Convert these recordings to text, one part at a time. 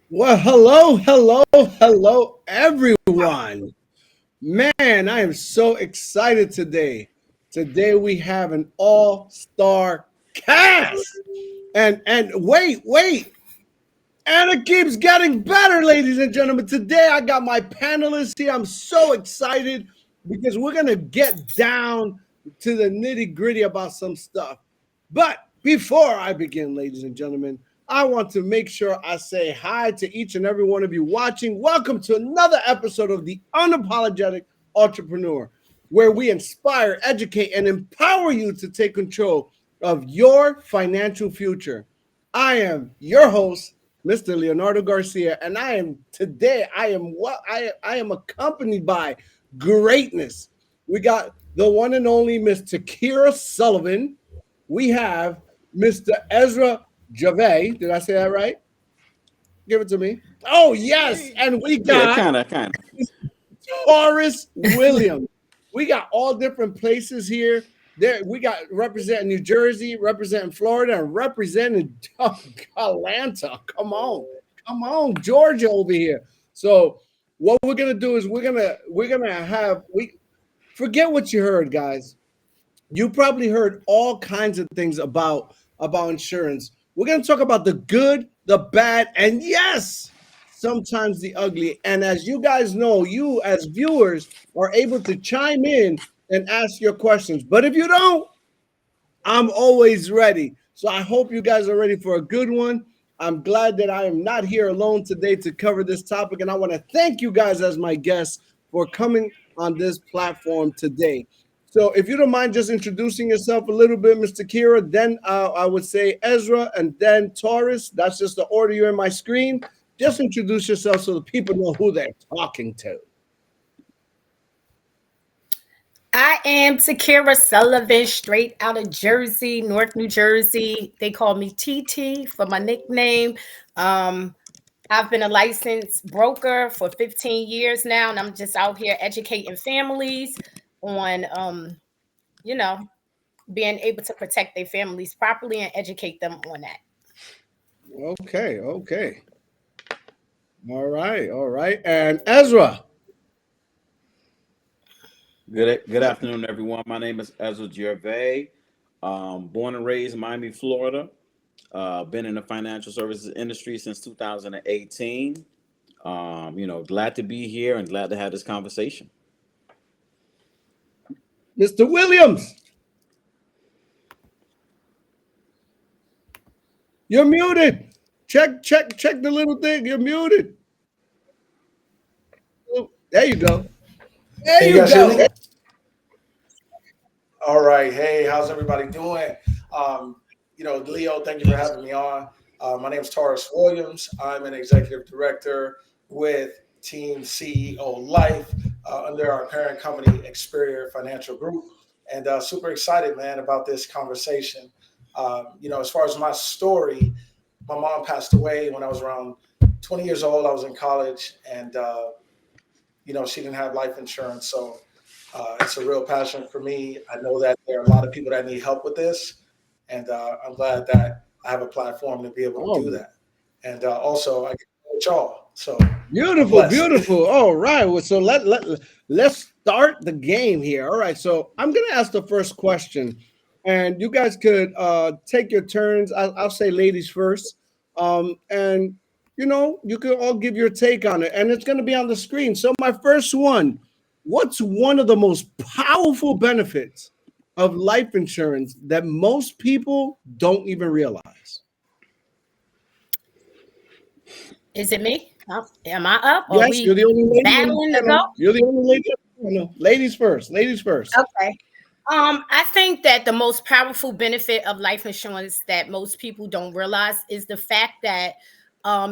Well, hello, everyone. Man, I am so excited today. Today we have an all-star cast. And wait. And it keeps getting better, ladies and gentlemen. Today I got my panelists here. I'm so excited because we're going to get down to the nitty-gritty about some stuff. But before I begin, ladies and gentlemen, I want to make sure I say hi to each and every one of you watching. Welcome to another episode of the Unapologetic Entrepreneur, where we inspire, educate, and empower you to take control of your financial future. I am your host, Mr. Leonardo Garcia, and I am accompanied by greatness. We got the one and only Mr. Kira Sullivan. We have Mr. Ezra Javay. Did I say that right? Give it to me. Oh, yes. And we Yeah, got kind of. Taurus Williams. We got all different places here. There, we got representing New Jersey, representing Florida, and representing Atlanta. Come on, Georgia over here. So what we're gonna do is we forget what you heard, guys. You probably heard all kinds of things about insurance. We're going to talk about the good, the bad, and yes, sometimes the ugly. And as you guys know, you as viewers are able to chime in and ask your questions. But if you don't, I'm always ready. So I hope you guys are ready for a good one. I'm glad that I am not here alone today to cover this topic. And I want to thank you guys as my guests for coming on this platform today. So if you don't mind just introducing yourself a little bit, Mr. Kira, then I would say Ezra and then Taurus. That's just the order you're in my screen. Just introduce yourself so the people know who they're talking to. I am Takira Sullivan, straight out of Jersey, North New Jersey. They call me TT for my nickname. I've been a licensed broker for 15 years now, and I'm just out here educating families on, being able to protect their families properly and educate them on that. Okay. All right. And Ezra. Good afternoon, everyone. My name is Ezra Gervais. Born and raised in Miami, Florida. Been in the financial services industry since 2018. Glad to be here and glad to have this conversation. Mr. Williams. You're muted. Check the little thing. You're muted. There you go. There you go. All right. Hey, how's everybody doing? Leo, thank you for having me on. My name is Taurus Williams. I'm an executive director with Team CEO Life under our parent company, Experior Financial Group. And super excited, man, about this conversation. As far as my story, my mom passed away when I was around 20 years old. I was in college and, she didn't have life insurance. So it's a real passion for me. I know that there are a lot of people that need help with this. And I'm glad that I have a platform to be able to do Oh, that. And also, I get to know with y'all. So I'm beautiful, blessed. beautiful. All right. Well, so let's start the game here. All right. So I'm gonna ask the first question, and you guys could take your turns. I'll say ladies first. And you can all give your take on it, and it's gonna be on the screen. So my first one, what's one of the most powerful benefits of life insurance that most people don't even realize? Is it me? Am I up? Or are Yes, you're we the only lady on the battling to go? panel. You're the only lady on the panel. Ladies first. Ladies first. Okay. I think that the most powerful benefit of life insurance that most people don't realize is the fact that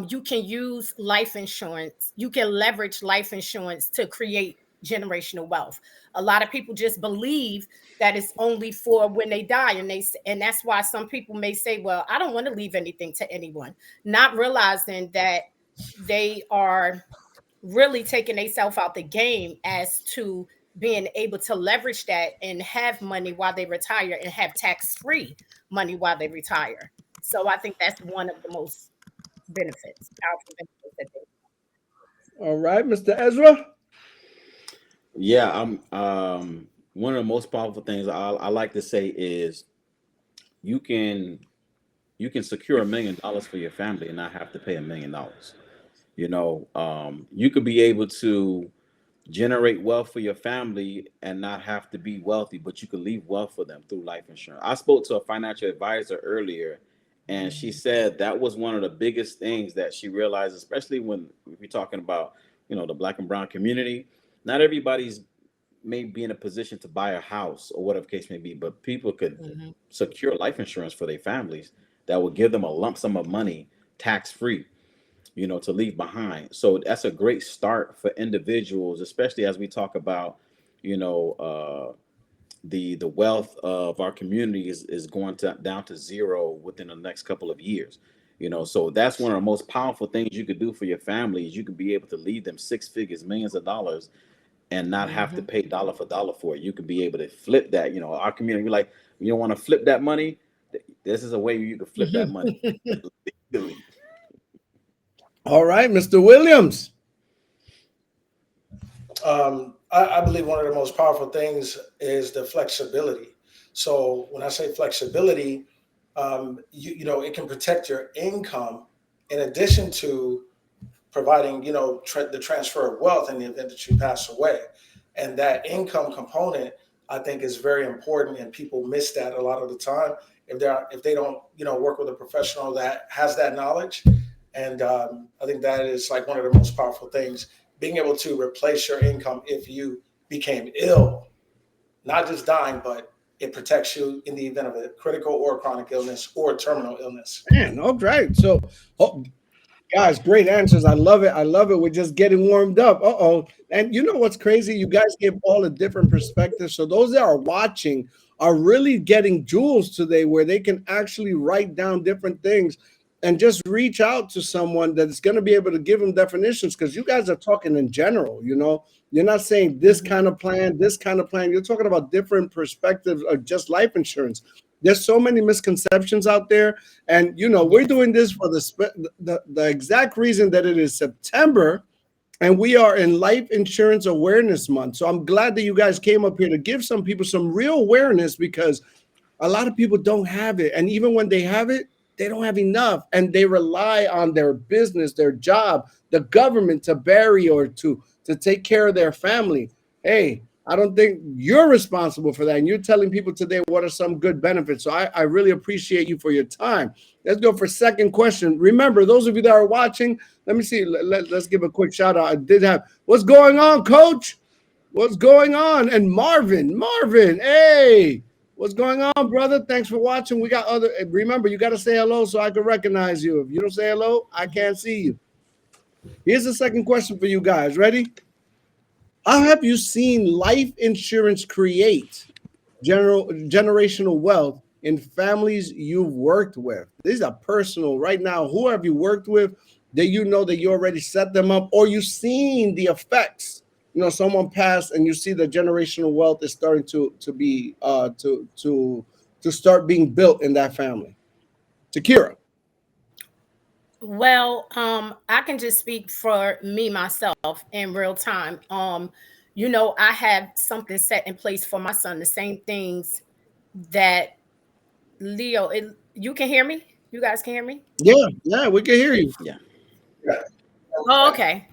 you can use life insurance, you can leverage life insurance to create generational wealth. A lot of people just believe that it's only for when they die, and that's why some people may say, "Well, I don't want to leave anything to anyone," not realizing that they are really taking themselves out the game as to being able to leverage that and have money while they retire and have tax-free money while they retire. So I think that's one of the most powerful benefits that they. All right, Mr. Ezra. Yeah, I'm one of the most powerful things I like to say is you can you can secure $1 million for your family and not have to pay $1 million. You could be able to generate wealth for your family and not have to be wealthy, but you can leave wealth for them through life insurance. I spoke to a financial advisor earlier, and she said that was one of the biggest things that she realized, especially when we're talking about, the black and brown community. Not everybody's may be in a position to buy a house or whatever case may be, but people could Mhm. secure life insurance for their families that would give them a lump sum of money tax free, to leave behind. So that's a great start for individuals, especially as we talk about, you know, the wealth of our community is going to down to zero within the next couple of years. So that's one of the most powerful things you could do for your family is you could be able to leave them six figures, millions of dollars, and not have to Mhm. pay dollar for dollar for it. You could be able to flip that. Our community, we like, you don't want to flip that money. This is a way you can flip that money legally. All right, Mr. Williams. I believe one of the most powerful things is the flexibility. So when I say flexibility, it can protect your income in addition to providing, the transfer of wealth in the event that you pass away. And that income component, I think, is very important, and people miss that a lot of the time if they don't, work with a professional that has that knowledge. And I think that is like one of the most powerful things, being able to replace your income if you became ill, not just dying, but it protects you in the event of a critical or chronic illness or terminal illness. Man, all right. So, oh, guys, great answers. I love it. I love it. We're just getting warmed up. Uh-oh. And you know what's crazy? You guys give all a different perspective. So those that are watching are really getting jewels today where they can actually write down different things and just reach out to someone that's going to be able to give them definitions because you guys are talking in general, You're not saying this Mhm. kind of plan, this kind of plan. You're talking about different perspectives of just life insurance. There's so many misconceptions out there, and we're Yes. doing this for the exact reason that it is September, and we are in Life Insurance Awareness Month. So I'm glad that you guys came up here to give some people some real awareness because a lot of people don't have it. And even when they have it, they don't have enough. And they rely on their business, their job, the government to bury or to take care of their family. Hey, I don't think you're responsible for that. And you're telling people today what are some good benefits. So I really appreciate you for your time. Let's go for second question. Remember, those of you that are watching, let me see. Let's give a quick shout out. I did have what's going on, coach? What's going on? And Marvin, hey, what's going on, brother? Thanks for watching. We got other. Remember, you got to say hello so I can recognize you. If you don't say hello, I can't see you. Here's the second question for you guys. Ready? How have you seen life insurance create generational wealth in families you've worked with? These are personal right now. Who have you worked with that you know that you already set them up, or you've seen the effects? Someone passed, and you see the generational wealth is starting to be to start being built in that family. Takira. Well, I can just speak for me myself in real time. I have something set in place for my son. The same things that Leo. You can hear me. You guys can hear me. Yeah, yeah, we can hear you. Yeah. Yeah. Oh, okay.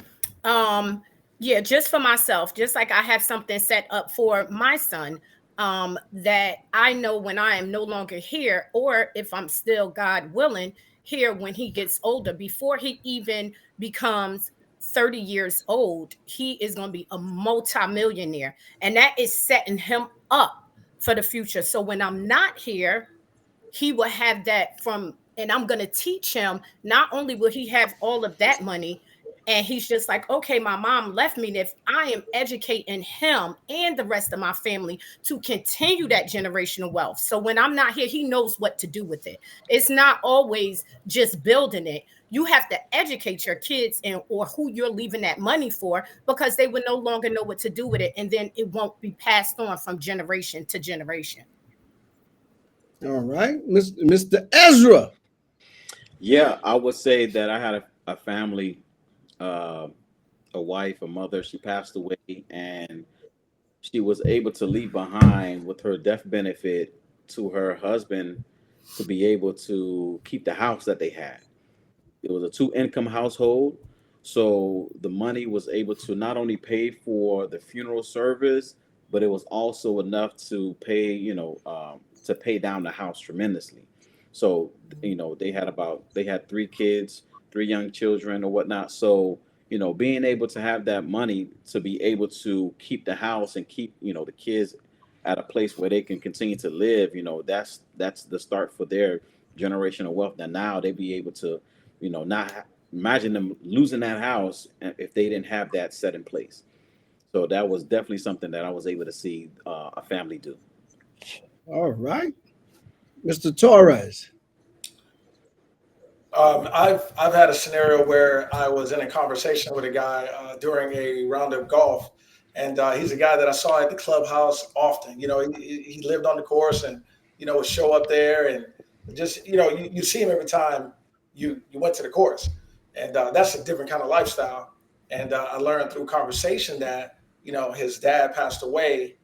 Um, yeah, just for myself, just like I have something set up for my son, that I know when I am no longer here, or if I'm still, God willing, here when he gets older, before he even becomes 30 years old, he is going to be a multimillionaire. And that is setting him up for the future. So when I'm not here, he will have that from, and I'm going to teach him. Not only will he have all of that money, and he's just like, okay, my mom left me, and if I am educating him and the rest of my family to continue that generational wealth, so when I'm not here, he knows what to do with it. It's not always just building it. You have to educate your kids and or who you're leaving that money for, because they will no longer know what to do with it, and then it won't be passed on from generation to generation. All right, Mr. Ezra. Yeah, I would say that I had a family, uh, a wife, a mother. She passed away, and she was able to leave behind with her death benefit to her husband to be able to keep the house that they had. It was a two income household. So the money was able to not only pay for the funeral service, but it was also enough to pay, to pay down the house tremendously. So, they had three kids, three young children or whatnot. So, being able to have that money to be able to keep the house and keep, the kids at a place where they can continue to live, that's the start for their generational wealth. That now they be able to not imagine them losing that house if they didn't have that set in place. So that was definitely something that I was able to see a family do. All right, Mr. Torres. I've had a scenario where I was in a conversation with a guy during a round of golf, and he's a guy that I saw at the clubhouse often. He lived on the course, and would show up there, and just you see him every time you went to the course, and that's a different kind of lifestyle. And I learned through conversation that his dad passed away,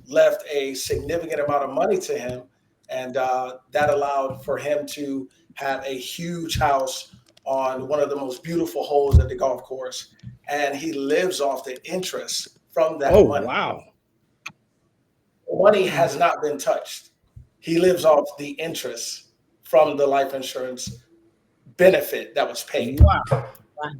left a significant amount of money to him, and that allowed for him to have a huge house on one of the most beautiful holes at the golf course, and he lives off the interest from that Oh, money. wow. The money has not been touched. He lives off the interest from the life insurance benefit that was paid. Wow.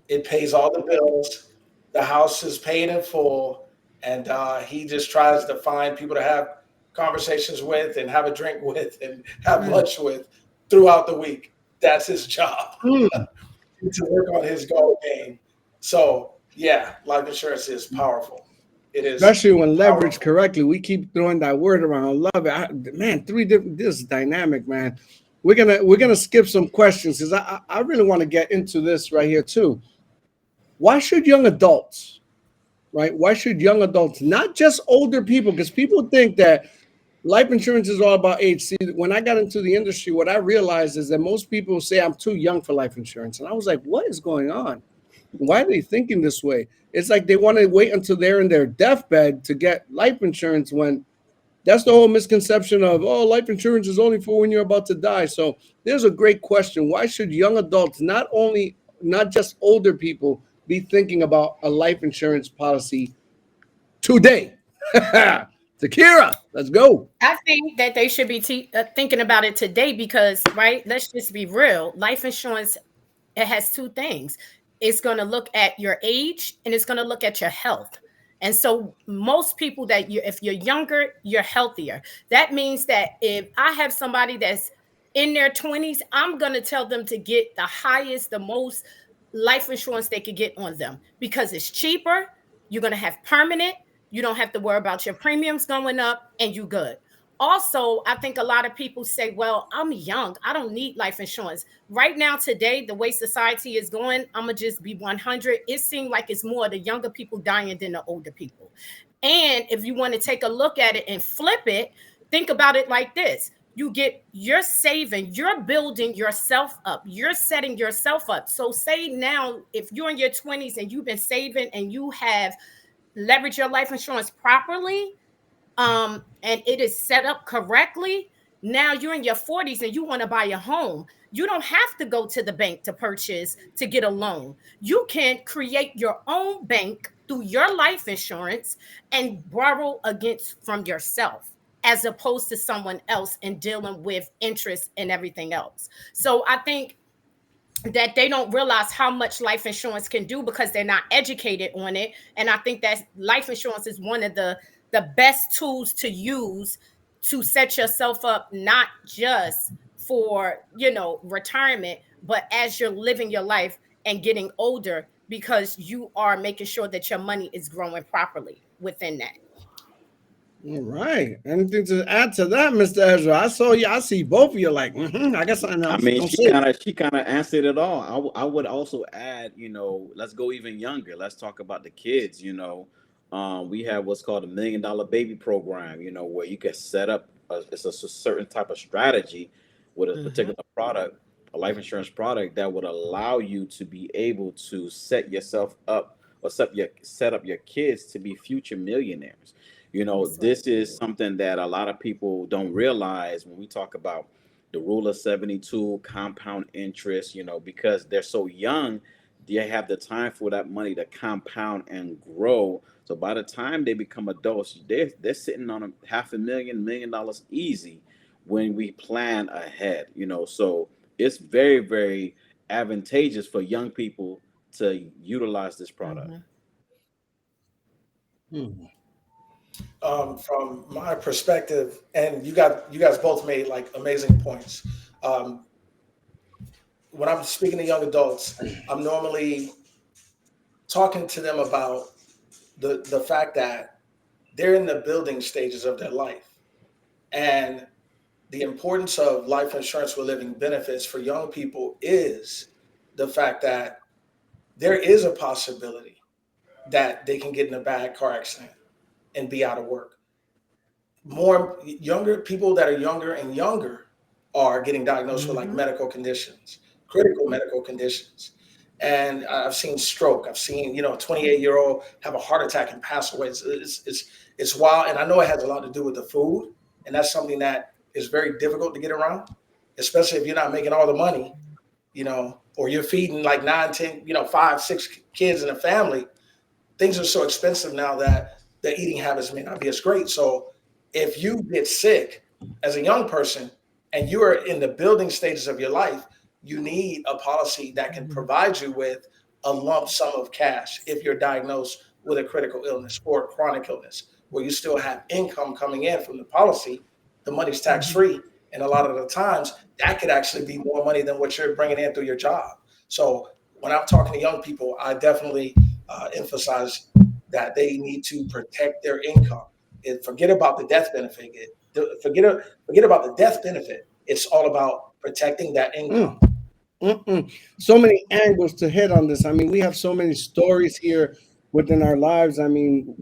It pays all the bills. The house is paid in full, and he just tries to find people to have conversations with and have a drink with and have lunch with throughout the week. That's his job Mm. to work on his golf game. So yeah, life insurance is powerful. It is Especially when leveraged powerful. correctly. We keep throwing that word around. I love it. Man, three different. This is dynamic, man. We're gonna skip some questions because I really want to get into this right here too. Why should young adults, right? Why should young adults, not just older people, because people think that life insurance is all about age. See, when I got into the industry, what I realized is that most people say I'm too young for life insurance, and I was like, what is going on? Why are they thinking this way? It's like they want to wait until they're in their deathbed to get life insurance when that's the whole misconception of, oh, life insurance is only for when you're about to die. So there's a great question. Why should young adults, not just older people, be thinking about a life insurance policy today? Takira, let's go. I think that they should be thinking about it today because, right, let's just be real. Life insurance, it has two things. It's going to look at your age and it's going to look at your health. And so most people if you're younger, you're healthier. That means that if I have somebody that's in their 20s, I'm going to tell them to get the highest, the most life insurance they could get on them because it's cheaper. You're going to have permanent. You don't have to worry about your premiums going up and you good. Also, I think a lot of people say, well, I'm young. I don't need life insurance. Right now, today, the way society is going, I'm going to just be 100. It seems like it's more the younger people dying than the older people. And if you want to take a look at it and flip it, think about it like this. you're saving, you're building yourself up, you're setting yourself up. So say now if you're in your 20s and you've been saving and you have leveraged your life insurance properly, and it is set up correctly, now you're in your 40s and you want to buy a home. You don't have to go to the bank to purchase to get a loan. You can create your own bank through your life insurance and borrow against from yourself as opposed to someone else and dealing with interest and everything else. So I think that they don't realize how much life insurance can do because they're not educated on it. And I think that life insurance is one of the best tools to use to set yourself up, not just for, retirement, but as you're living your life and getting older, because you are making sure that your money is growing properly within that. All right. Anything to add to that, Mr. Ezra? I saw you. I see both of you like, I guess I know. I mean, Don't say it. she kind of answered it all. I would also add, let's go even younger. Let's talk about the kids. We have what's called a $1 million baby program. Where you can set up it's a certain type of strategy with a Mm-hmm. particular product, a life insurance product that would allow you to be able to set yourself up or set up your kids to be future millionaires. That's right. This is something that a lot of people don't realize when we talk about the rule of 72, compound interest, because they're so young, they have the time for that money to compound and grow. So by the time they become adults, they're sitting on a half a million, $1 million easy when we plan ahead, So it's very, very advantageous for young people to utilize this product. Mm-hmm. Hmm. From my perspective, and you guys both made like amazing points. Um, when I'm speaking to young adults, I'm normally talking to them about the fact that they're in the building stages of their life, and the importance of life insurance with living benefits for young people is the fact that there is a possibility that they can get in a bad car accident and be out of work. More younger people that are younger and younger are getting diagnosed with like Mm-hmm. medical conditions, critical medical conditions. And I've seen stroke. I've seen, 28-year-old have a heart attack and pass away. It's wild. And I know it has a lot to do with the food. And that's something that is very difficult to get around, especially if you're not making all the money, or you're feeding like 9, 10, 5, 6 kids in a family. Things are so expensive now that the eating habits may not be as great. So if you get sick as a young person and you are in the building stages of your life, you need a policy that can provide you with a lump sum of cash if you're diagnosed with a critical illness or a chronic illness, where you still have income coming in from the policy. The money's tax Mm-hmm. free. And a lot of the times that could actually be more money than what you're bringing in through your job. So when I'm talking to young people, I definitely emphasize that they need to protect their income and forget about the death benefit. Forget about the death benefit. It's all about protecting that income. Mm. Mm-mm. So many angles to hit on this. I mean, we have so many stories here within our lives. I mean,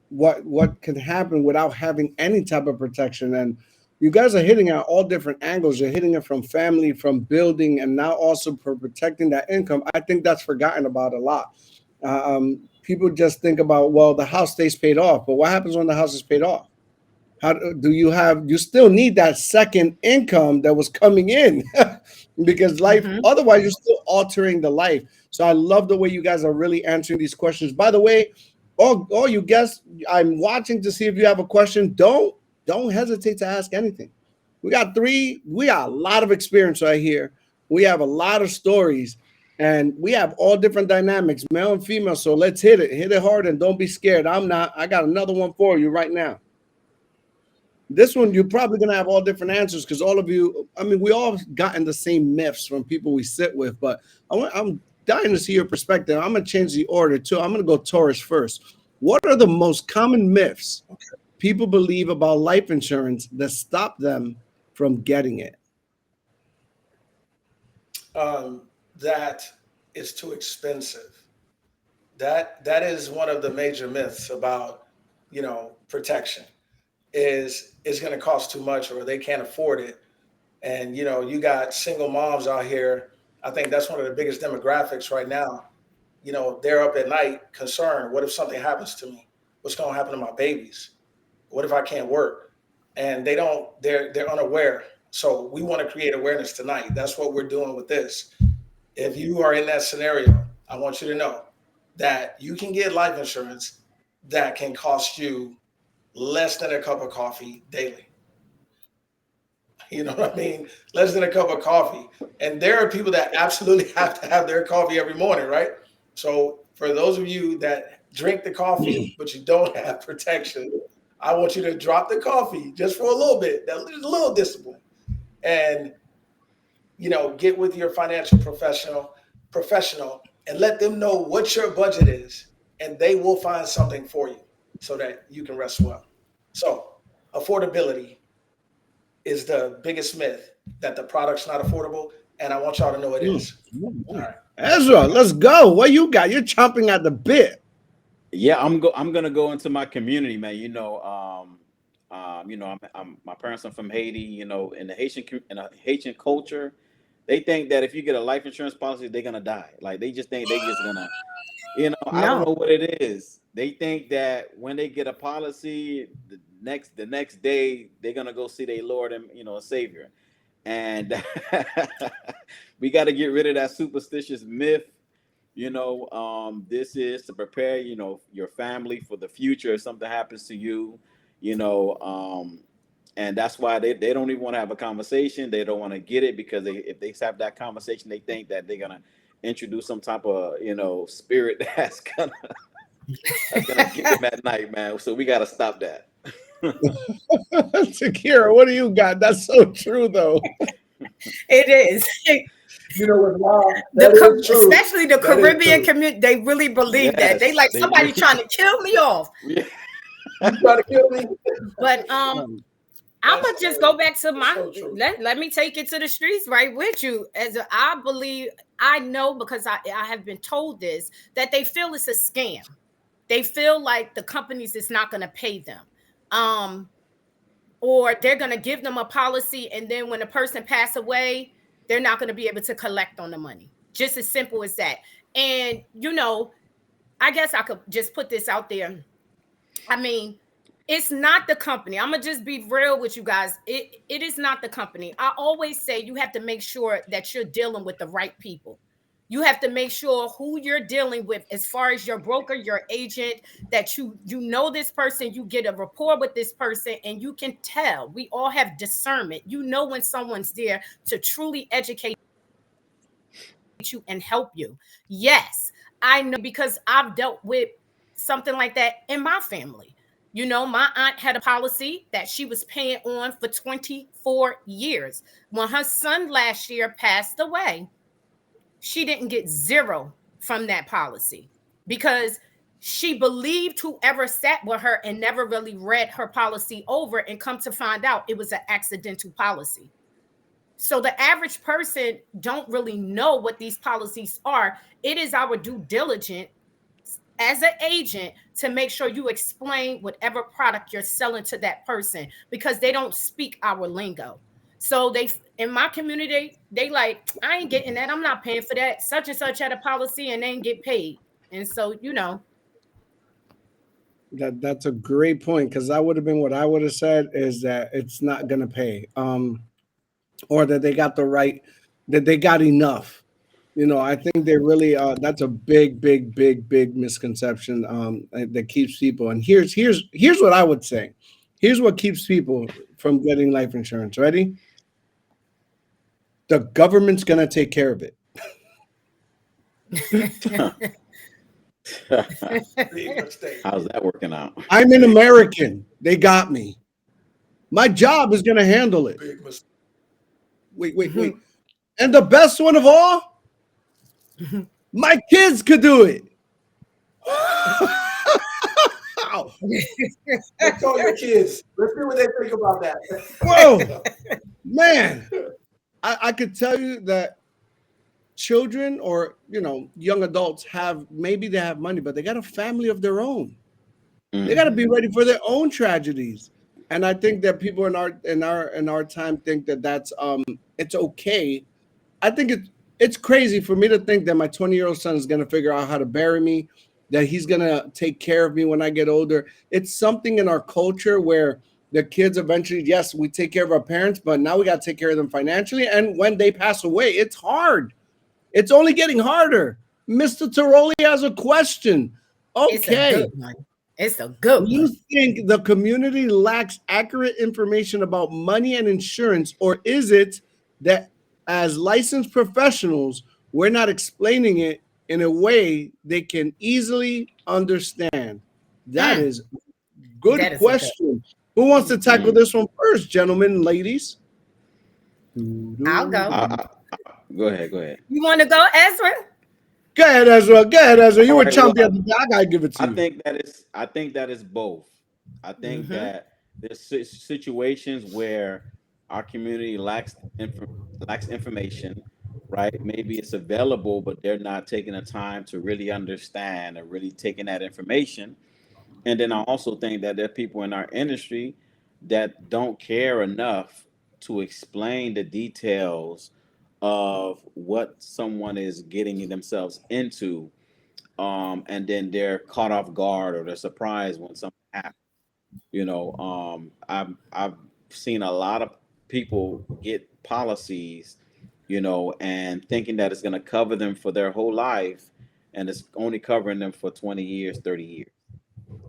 what can happen without having any type of protection? And you guys are hitting at all different angles. You're hitting it from family, from building, and now also for protecting that income. I think that's forgotten about a lot. People just think about, well, the house stays paid off, but what happens when the house is paid off? How do you still need that second income that was coming in because life Mm-hmm. otherwise you're still altering the life. So I love the way you guys are really answering these questions. By the way, all you guests, I'm watching to see if you have a question. Don't hesitate to ask anything. We got a lot of experience right here. We have a lot of stories and we have all different dynamics, male and female. So let's hit it hard and don't be scared. I'm not. I got another one for you right now. This one, you're probably going to have all different answers because all of you, I mean, we all gotten the same myths from people we sit with, but I'm dying to see your perspective. I'm going to change the order too. I'm going to go Taurus first. What are the most common myths people believe about life insurance that stop them from getting it? That it's too expensive. That is one of the major myths about protection. is going to cost too much or they can't afford it. And you got single moms out here. I think that's one of the biggest demographics right now. They're up at night concerned. What if something happens to me? What's going to happen to my babies? What if I can't work? And they're unaware. So we want to create awareness tonight. That's what we're doing with this. If you are in that scenario, I want you to know that you can get life insurance that can cost you less than a cup of coffee daily. You know what I mean? Less than a cup of coffee. And there are people that absolutely have to have their coffee every morning, right? So for those of you that drink the coffee, but you don't have protection, I want you to drop the coffee just for a little bit. There's a little discipline. And, get with your financial professional and let them know what your budget is. And they will find something for you so that you can rest well. So affordability is the biggest myth, that the product's not affordable, and I want y'all to know it is. All right, Ezra, let's go. What you got? You're chomping at the bit. Yeah, I'm gonna go into my community, man. My parents are from Haiti. In the Haitian culture, they think that if you get a life insurance policy, they're gonna die. Like they just think they just gonna, I don't know what it is. They think that when they get a policy, the next day they're gonna go see their Lord and Savior, and we got to get rid of that superstitious myth. This is to prepare your family for the future if something happens to you. And that's why they don't even want to have a conversation. They don't want to get it because if they have that conversation, they think that they're gonna introduce some type of spirit that's gonna get them at night, man. So we got to stop that. Shakira, what do you got? That's so true, though. It is. Especially the Caribbean community, they really believe that. They like somebody trying to kill me off. Yeah. Trying to kill me. But I'm gonna just go back to let me take it to the streets right with you. I know because I have been told this, that they feel it's a scam. They feel like the companies is not gonna pay them. Or they're gonna give them a policy, and then when the person passes away, they're not going to be able to collect on the money. Just as simple as that. And, I guess I could just put this out there. I mean, it's not the company. I'm going to just be real with you guys. It is not the company. I always say you have to make sure that you're dealing with the right people. You have to make sure who you're dealing with as far as your broker, your agent, that you know this person, you get a rapport with this person, and you can tell. We all have discernment. You know when someone's there to truly educate you and help you. Yes, I know because I've dealt with something like that in my family. My aunt had a policy that she was paying on for 24 years. When her son last year passed away, she didn't get zero from that policy because she believed whoever sat with her and never really read her policy over, and come to find out it was an accidental policy. So the average person don't really know what these policies are. It is our due diligence as an agent to make sure you explain whatever product you're selling to that person, because they don't speak our lingo. So in my community, they like, I ain't getting that. I'm not paying for that. Such and such had a policy and they ain't get paid. And so, That's a great point, because that would have been what I would have said, is that it's not going to pay, or that they got that they got enough. I think they really that's a big misconception that keeps people. And here's what I would say. Here's what keeps people from getting life insurance. Ready? The government's gonna take care of it. How's that working out? I'm an American. They got me. My job is gonna handle it. Wait. And the best one of all, my kids could do it. Let's call your kids. Let's see what they think about that. Whoa, man. I could tell you that children or young adults maybe they have money, but they got a family of their own. They got to be ready for their own tragedies. And I think that people in our time think that that's it's okay. I think it's crazy for me to think that my 20-year-old son is going to figure out how to bury me, that he's going to take care of me when I get older. It's something in our culture where the kids eventually, yes, we take care of our parents, but now we got to take care of them financially. And when they pass away, it's hard. It's only getting harder. Mr. Tiroli has a question. It's a Okay. good one. It's a good Do you one. think the community lacks accurate information about money and insurance, or is it that as licensed professionals, we're not explaining it in a way they can easily understand? That Mm, is good that is a good. question. Who wants to tackle Mm. this one first, gentlemen and ladies? I'll go. Go ahead. Go ahead. You want to go, Ezra? Go ahead, Ezra. Go ahead, Ezra. You All were right. Well, chomping at the bit. I gotta give it to I you. think that is. I think that is both. I think Mm-hmm. that there's situations where our community lacks information, right? Maybe it's available, but they're not taking the time to really understand or really taking that information. And then I also think that there are people in our industry that don't care enough to explain the details of what someone is getting themselves into, and then they're caught off guard or they're surprised when something happens. I've seen a lot of people get policies, and thinking that it's going to cover them for their whole life, and it's only covering them for 20 years, 30 years,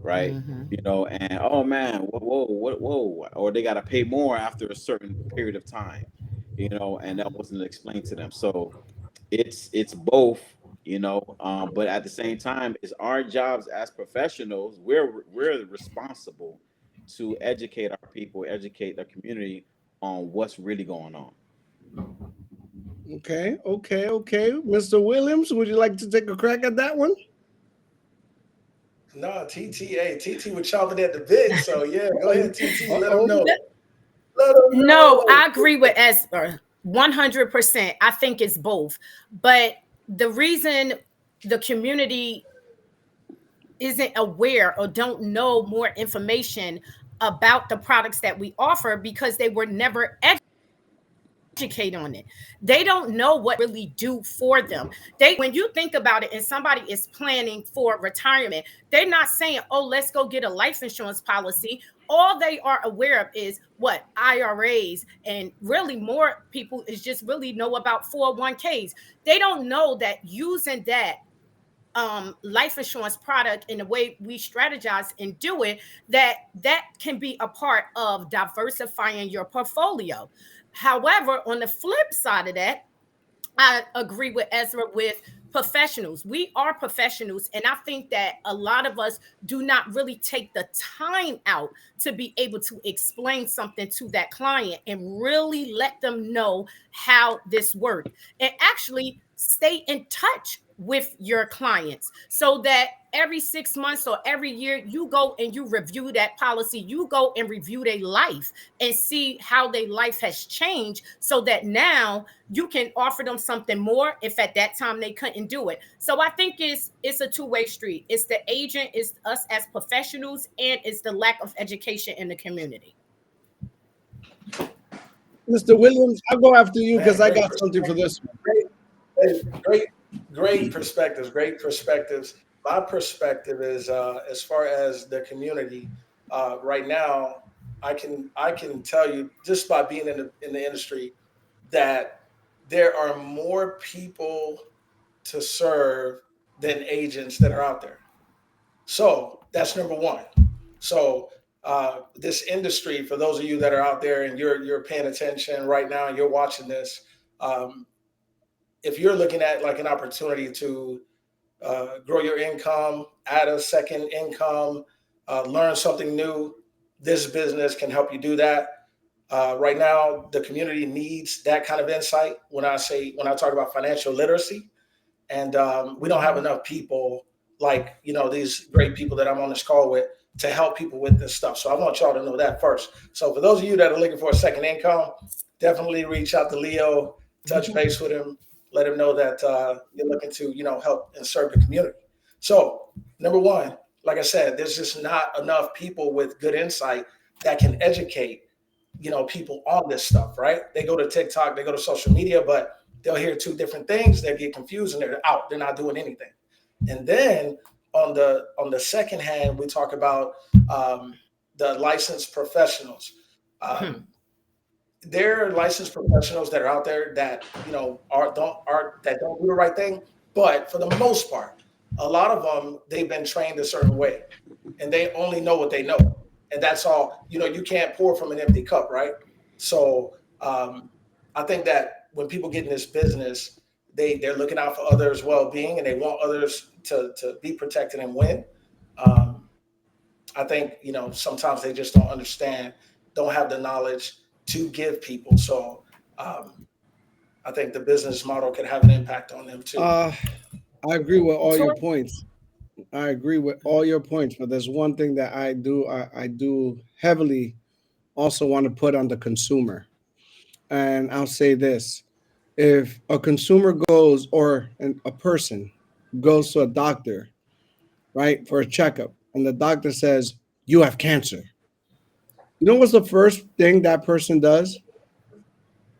right? Mm-hmm. And oh man, whoa, or they got to pay more after a certain period of time, and that wasn't explained to them. So it's both, but at the same time, it's our jobs as professionals. We're responsible to educate our people, educate the community on what's really going on. Okay. Mr. Williams, would you like to take a crack at that one? No, TTA. TT was chomping at the bit. So yeah, go ahead, TT. Let them Uh-oh. know. Let them No, know. I agree with Esther 100%. I think it's both. But the reason the community isn't aware or don't know more information about the products that we offer because they were never educated on it. They don't know what really do for them. When you think about it and somebody is planning for retirement, they're not saying, "Oh, let's go get a life insurance policy." All they are aware of is what IRAs, and really more people is just really know about 401ks. They don't know that using that life insurance product in the way we strategize and do it, that can be a part of diversifying your portfolio. However, on the flip side of that, I agree with Ezra with professionals. We are professionals. And I think that a lot of us do not really take the time out to be able to explain something to that client and really let them know how this works. And actually stay in touch with your clients so that every 6 months or every year you go and you review that policy, you go and review their life and see how their life has changed so that now you can offer them something more if at that time they couldn't do it. So I think it's a two-way street. It's the agent, it's us as professionals, and it's the lack of education in the community. Mr. Williams, I'll go after you Man, because I great got something for perspective. this one. Great perspectives. Great perspectives. My perspective is as far as the community right now. I can tell you just by being in the industry that there are more people to serve than agents that are out there. So that's number one. So this industry, for those of you that are out there and you're paying attention right now and you're watching this, um, if you're looking at like an opportunity to grow your income, add a second income, learn something new, this business can help you do that. Right now, the community needs that kind of insight. When I talk about financial literacy, and we don't have enough people like these great people that I'm on this call with to help people with this stuff. So I want y'all to know that first. So for those of you that are looking for a second income, definitely reach out to Leo, touch base with him, let him know that you're looking to help and serve the community. So number one, like I said, there's just not enough people with good insight that can educate, people on this stuff, right? They go to TikTok, they go to social media, but they'll hear two different things, they get confused, and they're out. They're not doing anything. And then on the second hand, we talk about the licensed professionals. Um, there are licensed professionals that are out there that don't do the right thing, but for the most part, a lot of them, they've been trained a certain way, and they only know what they know, and that's all. You can't pour from an empty cup, right? So I think that when people get in this business, they're looking out for others' well-being, and they want others to be protected and win. um, I think sometimes they just don't understand, don't have the knowledge to give people. So um, I think the business model could have an impact on them too. Uh, I agree with all your Tor- points. I agree with all your points, but there's one thing that I do heavily also want to put on the consumer. And I'll say this. If a consumer goes or a person goes to a doctor, right, for a checkup, and the doctor says, you have cancer, you know what's the first thing that person does?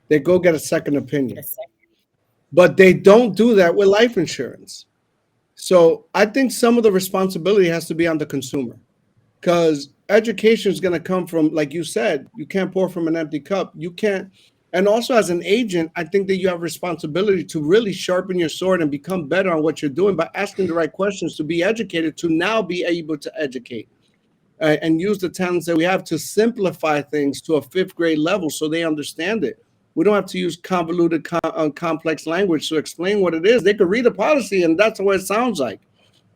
They go get a second get a opinion. second. But they don't do that with life insurance. So I think some of the responsibility has to be on the consumer, because education is going to come from, like you said, you can't pour from an empty cup. You can't. And also, as an agent, I think that you have responsibility to really sharpen your sword and become better on what you're doing by asking the right questions, to be educated, to now be able to educate, and use the talents that we have to simplify things to a fifth grade level so they understand it. We don't have to use convoluted, complex language to explain what it is. They could read a policy and that's what it sounds like.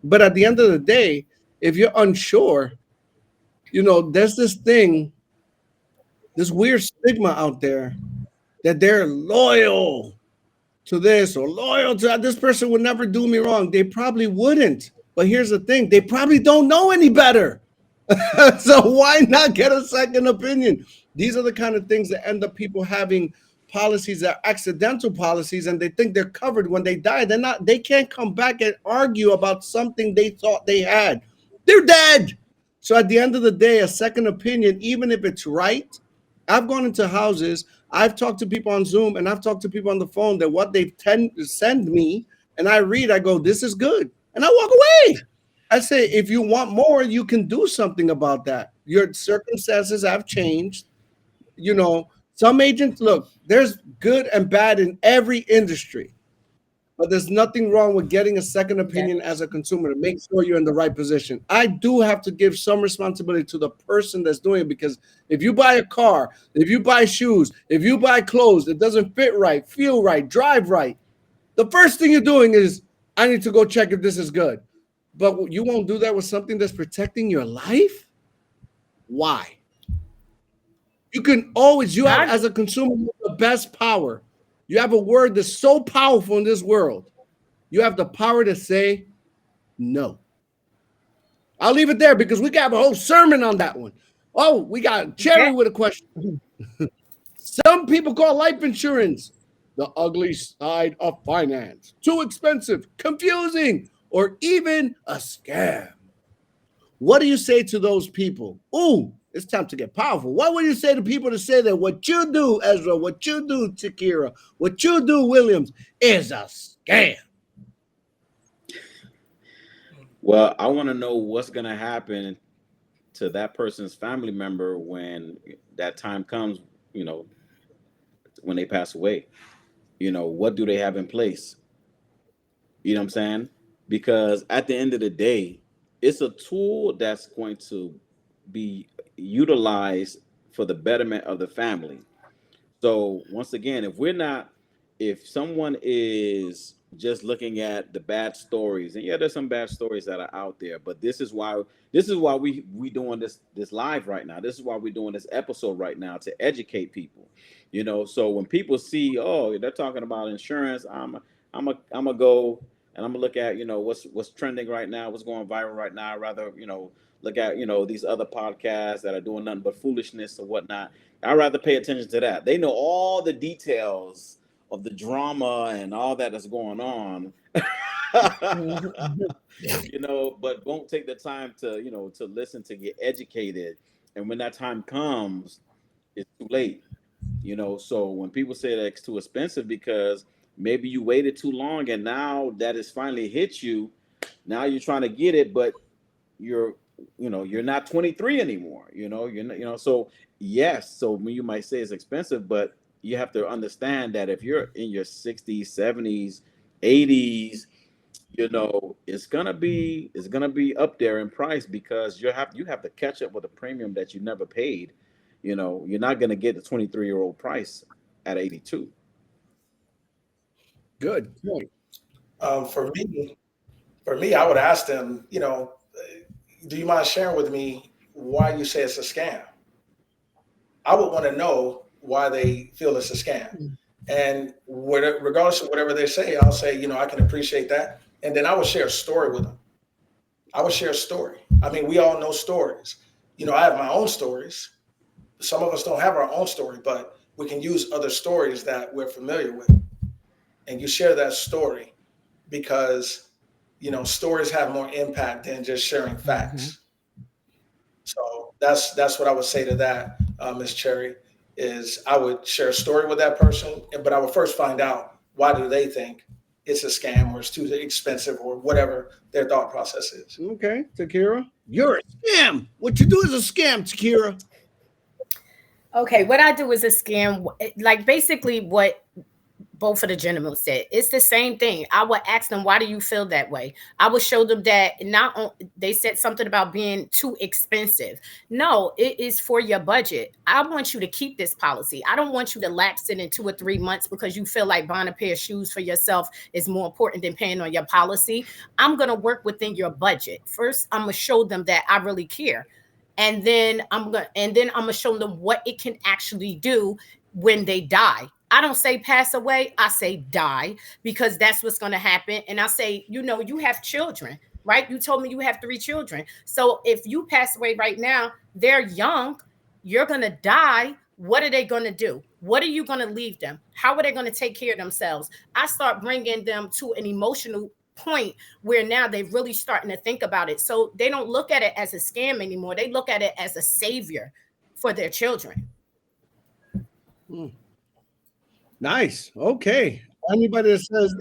But at the end of the day, if you're unsure, there's this thing, this weird stigma out there that they're loyal to this or loyal to that. This person would never do me wrong. They probably wouldn't. But here's the thing, they probably don't know any better. So why not get a second opinion? These are the kind of things that end up people having policies that are accidental policies, and they think they're covered when they die. They're not. They can't come back and argue about something they thought they had. They're dead. So at the end of the day, a second opinion, even if it's right, I've gone into houses, I've talked to people on Zoom, and I've talked to people on the phone that what they tend to send me, and I read, I go, this is good, and I walk away. I say, if you want more, you can do something about that. Your circumstances have changed. Some agents, look, there's good and bad in every industry, but there's nothing wrong with getting a second That opinion as is a consumer to make sure you're in the right position. I do have to give some responsibility to the person that's doing it, because if you buy a car, if you buy shoes, if you buy clothes, it doesn't fit right, feel right, drive right, the first thing you're doing is, I need to go check if this is good. But you won't do that with something that's protecting your life? Why? You can always, you have, I as a consumer, the best power. You have a word that's so powerful in this world. You have the power to say no. I'll leave it there because we got a whole sermon on that one. Oh, we got Cherry that with a question. Some people call life insurance the ugly side of finance. Too expensive, confusing, or even a scam. What do you say to those people? Ooh, it's time to get powerful. What would you say to people to say that what you do, Ezra, what you do, Takira, what you do, Williams, is a scam? Well, I want to know what's going to happen to that person's family member when that time comes, you know, when they pass away. What do they have in place? You know what I'm saying? Because at the end of the day, it's a tool that's going to be utilized for the betterment of the family. So once again, if someone is just looking at the bad stories, and yeah, there's some bad stories that are out there, but this is why we doing this live right now. This is why we're doing this episode right now, to educate people. So when people see, oh, they're talking about insurance, I'm a go and I'm gonna look at what's trending right now, what's going viral right now. I'd rather look at these other podcasts that are doing nothing but foolishness or whatnot. I'd rather pay attention to that. They know all the details of the drama and all that that's going on. Mhm. But won't take the time to listen, to get educated And when that time comes, it's too late. So when people say that it's too expensive because maybe you waited too long and now that it's finally hit you, now you're trying to get it, but you're you're not 23 anymore. You're not, so yes, so when you might say it's expensive, but you have to understand that if you're in your 60s, 70s, 80s, it's gonna be up there in price because you have to catch up with a premium that you never paid. You're not gonna get the 23-year-old price at 82. Good point. For me, I would ask them, do you mind sharing with me why you say it's a scam? I would want to know why they feel it's a scam. And regardless of whatever they say, I'll say, I can appreciate that. And then I would share a story with them. I would share a story. I mean, we all know stories. I have my own stories. Some of us don't have our own story, but we can use other stories that we're familiar with. And you share that story because, stories have more impact than just sharing facts. So that's what I would say to that, Ms. Cherry, is I would share a story with that person, but I would first find out why do they think it's a scam or it's too expensive or whatever their thought process is. Okay, Takira, you're a scam. What you do is a scam, Takira. Okay, what I do is a scam, like basically what both of the gentlemen said. It's the same thing. I would ask them, why do you feel that way? I would show them that they said something about being too expensive. No, it is for your budget. I want you to keep this policy. I don't want you to lapse it in 2 or 3 months because you feel like buying a pair of shoes for yourself is more important than paying on your policy. I'm going to work within your budget. First, I'm going to show them that I really care. And then I'm gonna show them what it can actually do when they die. I don't say pass away, I say die, because that's what's going to happen. And I say, you have children, right? You told me you have 3 children. So if you pass away right now, they're young, you're going to die. What are they going to do? What are you going to leave them? How are they going to take care of themselves? I start bringing them to an emotional point where now they're really starting to think about it. So they don't look at it as a scam anymore. They look at it as a savior for their children. Nice. Okay. Anybody that says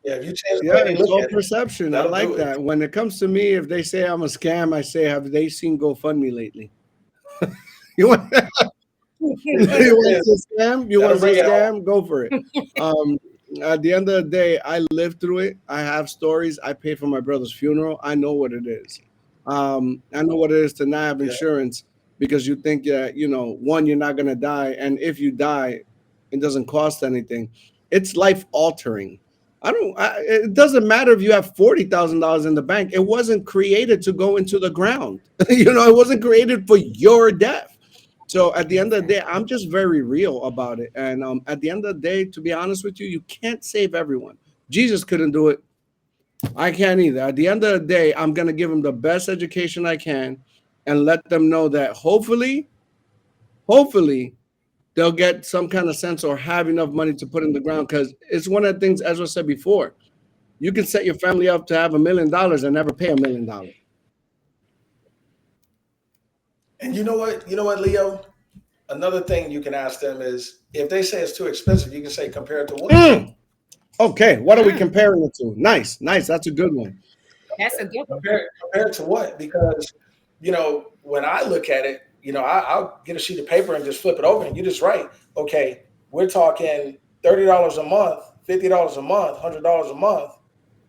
Yeah. If you change the yeah, way they it's look all at it, perception. I that'll like do it. that. When it comes to me, if they say I'm a scam, I say, have they seen GoFundMe lately? You want, you want to scam? You want That'll to bring it home. scam? Go for it. At the end of the day, I lived through it. I have stories. I paid for my brother's funeral. I know what it is. I know what it is to not have Yeah. insurance because you think that, one, you're not going to die. And if you die, it doesn't cost anything. It's life altering. It doesn't matter if you have $40,000 in the bank. It wasn't created to go into the ground. It wasn't created for your death. So at the end of the day, I'm just very real about it. And at the end of the day, to be honest with you, you can't save everyone. Jesus couldn't do it. I can't either. At the end of the day, I'm going to give them the best education I can and let them know that hopefully, they'll get some kind of sense or have enough money to put in the ground. Because it's one of the things Ezra said before. You can set your family up to have $1 million and never pay $1 million. And you know what? Leo? Another thing you can ask them is if they say it's too expensive, you can say compared to what? Okay, what are we comparing it to? Nice. That's a good one. That's a good one. Compared to what? Because, when I look at it, I'll get a sheet of paper and just flip it over and you just write, okay, we're talking $30 a month, $50 a month, $100 a month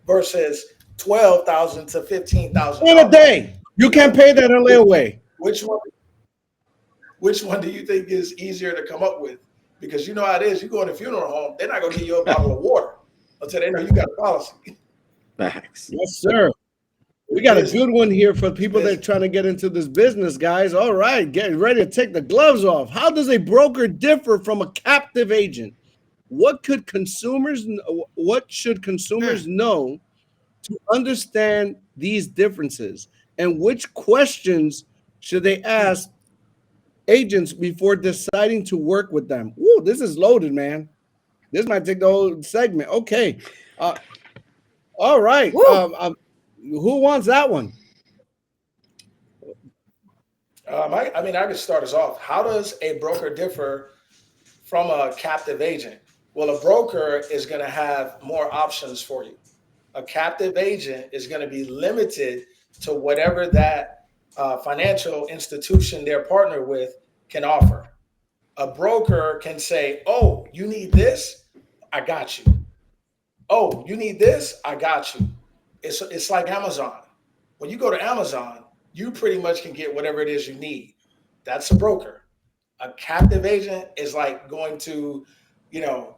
versus $12,000 to $15,000 in a day. You can't pay that in layaway. Which one do you think is easier to come up with? Because you know how it is. You go in a funeral home, they're not going to give you a bottle of water until they know you got a policy. Facts. Yes, sir. We got a good one here for people that are trying to get into this business, guys. All right, get ready to take the gloves off. How does a broker differ from a captive agent? What should consumers know to understand these differences? And which questions should they ask agents before deciding to work with them? Ooh, this is loaded, man. This might take the whole segment. Okay. All right. Who wants that one? I mean, I could start us off. How does a broker differ from a captive agent? Well, a broker is going to have more options for you. A captive agent is going to be limited to whatever that financial institution they're partnered with can offer. A broker can say, "Oh, you need this? I got you. Oh, you need this? I got you." It's like Amazon. When you go to Amazon, you pretty much can get whatever it is you need. That's a broker. A captive agent is like going to, you know,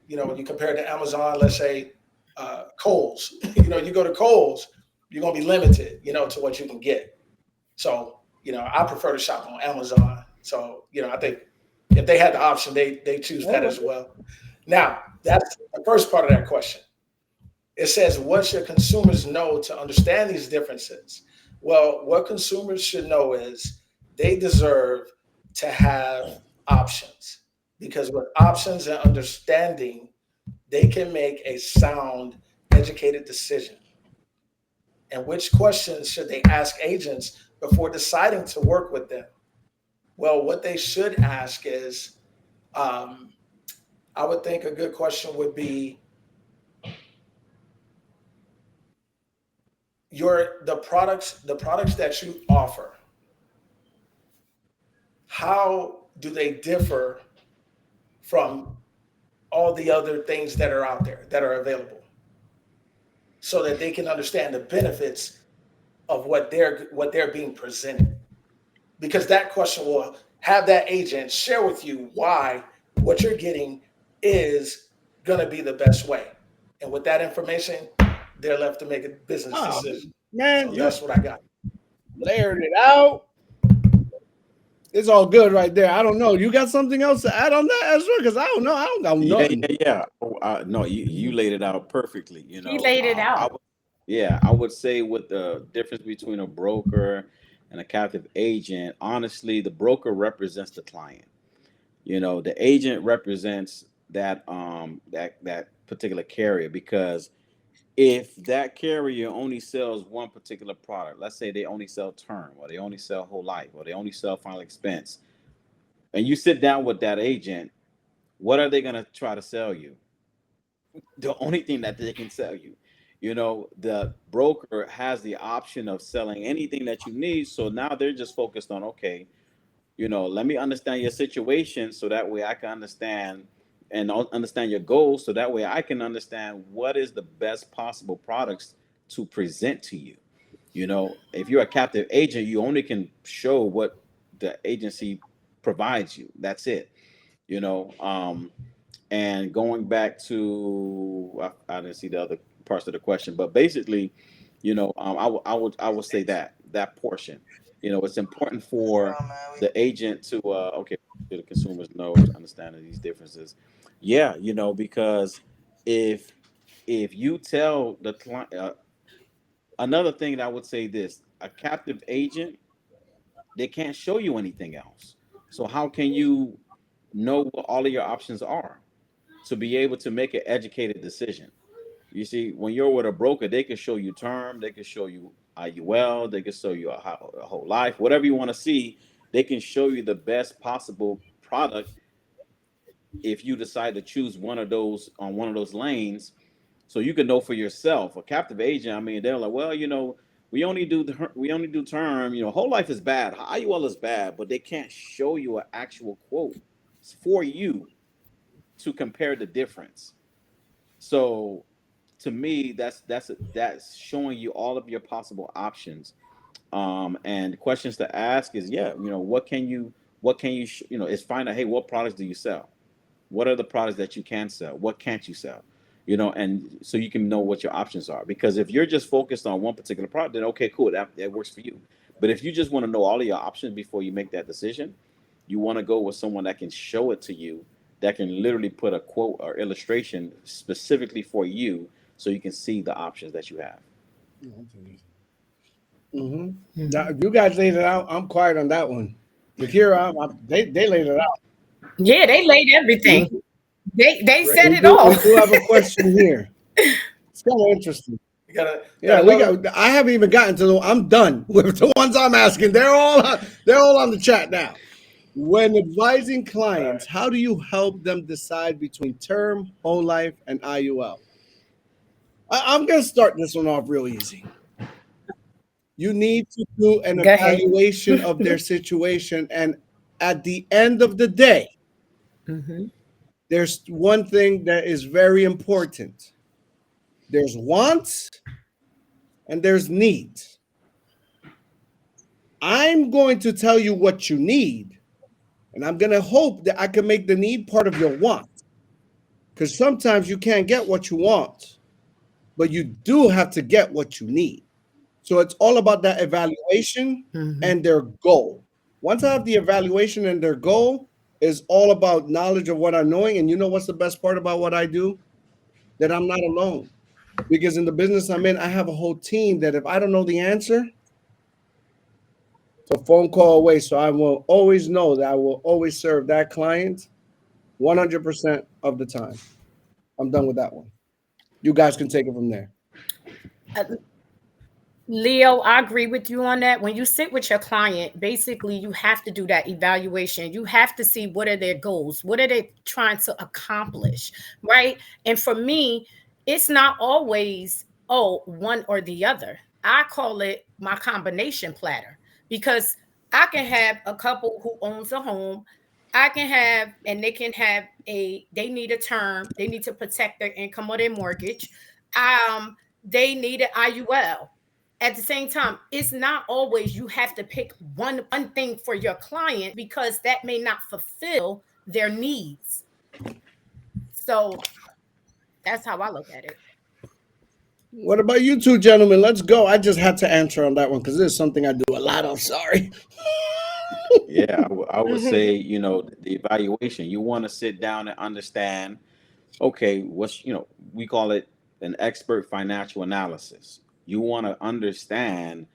when you compare it to Amazon, let's say Kohl's. You go to Kohl's, you're gonna be limited, to what you can get. So, I prefer to shop on Amazon. So, I think if they had the option, they choose that as well. Now, that's the first part of that question. It says, what should consumers know to understand these differences? Well, what consumers should know is they deserve to have options, because with options and understanding, they can make a sound, educated decision. And which questions should they ask agents before deciding to work with them? Well, what they should ask is, um, I would think a good question would be, the products that you offer, how do they differ from all the other things that are out there that are available, so that they can understand the benefits of what they're being presented. Because that question will have that agent share with you why what you're getting is going to be the best way. And with that information, they're left to make a business Oh, decision. man, So you that's what I got. layered it out. It's all good right there. I don't know. You got something else to add on that, Ezra? Because I don't know. I don't got Yeah, nothing. yeah, yeah. Oh, no, you laid it out perfectly. He laid it out. Yeah, I would say with the difference between a broker and a captive agent, honestly, the broker represents the client. The agent represents that particular carrier, because if that carrier only sells one particular product, let's say they only sell term, or they only sell whole life, or they only sell final expense, and you sit down with that agent, what are they going to try to sell you? The only thing that they can sell you. The broker has the option of selling anything that you need. So now they're just focused on, okay, let me understand your situation, so that way I can understand and understand your goals, so that way I can understand what is the best possible products to present to you. If you're a captive agent, you only can show what the agency provides you. That's it. You know, and going back to, I didn't see the other parts of the question, but basically, I would say that portion. It's important for the agent to okay, to the consumers know to understand these differences. Yeah, because if you tell the client, another thing that I would say, this: a captive agent, they can't show you anything else. So how can you know what all of your options are to be able to make an educated decision? You see, when you're with a broker, they can show you term, they can show you IUL, they can show you a whole life, whatever you want to see. They can show you the best possible product if you decide to choose one of those on one of those lanes, so you can know for yourself. A captive agent, I mean, they're like, well, we only do term. Whole life is bad, IUL is bad, but they can't show you an actual quote for you to compare the difference. So to me, that's showing you all of your possible options. And questions to ask is, yeah, is find out, hey, what products do you sell? What are the products that you can sell? What can't you sell? And so you can know what your options are. Because if you're just focused on one particular product, then okay, cool, that works for you. But if you just want to know all of your options before you make that decision, you want to go with someone that can show it to you, that can literally put a quote or illustration specifically for you, so you can see the options that you have. You guys laid it out. I'm quiet on that one. Yakira, they laid it out. Yeah, they laid We, everything. They Great. said we it do all. we do have a question here. It's kind of interesting. Yeah, we got. I haven't even gotten to the. I'm done with the ones I'm asking. They're all on the chat now. When advising clients, how do you help them decide between term, whole life, and IUL? I'm gonna start this one off real easy. You need to do an Go ahead. evaluation of their situation, and at the end of the day, Hmm. there's one thing that is very important. There's wants and there's needs. I'm going to tell you what you need, and I'm going to hope that I can make the need part of your want. Because sometimes you can't get what you want, but you do have to get what you need. So it's all about that evaluation Hmm. and their goal. Once I have the evaluation and their goal, is all about knowledge of what I'm knowing. And you know what's the best part about what I do? That I'm not alone. Because in the business I'm in, I have a whole team that if I don't know the answer, it's a phone call away. So I will always know that I will always serve that client 100% of the time. I'm done with that one. You guys can take it from there. Leo, I agree with you on that. When you sit with your client, basically you have to do that evaluation. You have to see what are their goals, what are they trying to accomplish, right? And for me, it's not always, oh, one or the other. I call it my combination platter because I can have a couple who owns a home. I can have, and they can have they need a term, they need to protect their income or their mortgage. They need an IUL. At the same time, it's not always you have to pick one thing for your client because that may not fulfill their needs. So that's how I look at it. What about you two gentlemen? Let's go. I just had to answer on that one because this is something I do a lot of. Sorry. Yeah, I would say, the evaluation. You want to sit down and understand, okay, we call it an expert financial analysis. You want to understand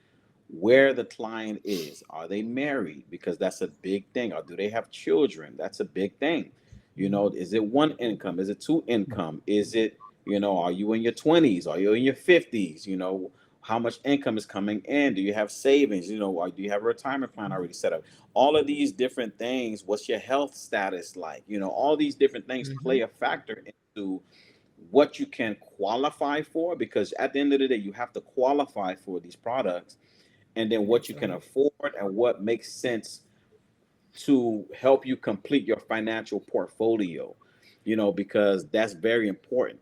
where the client is. Are they married? Because that's a big thing. Or do they have children? That's a big thing. Is it one income? Is it two income? Is it, are you in your 20s? Are you in your 50s? How much income is coming in? Do you have savings? Or do you have a retirement plan already set up? All of these different things. What's your health status like? All these different things Mhm. play a factor into what you can qualify for, because at the end of the day, you have to qualify for these products, and then what you can Exactly. afford and what makes sense to help you complete your financial portfolio, because that's very important,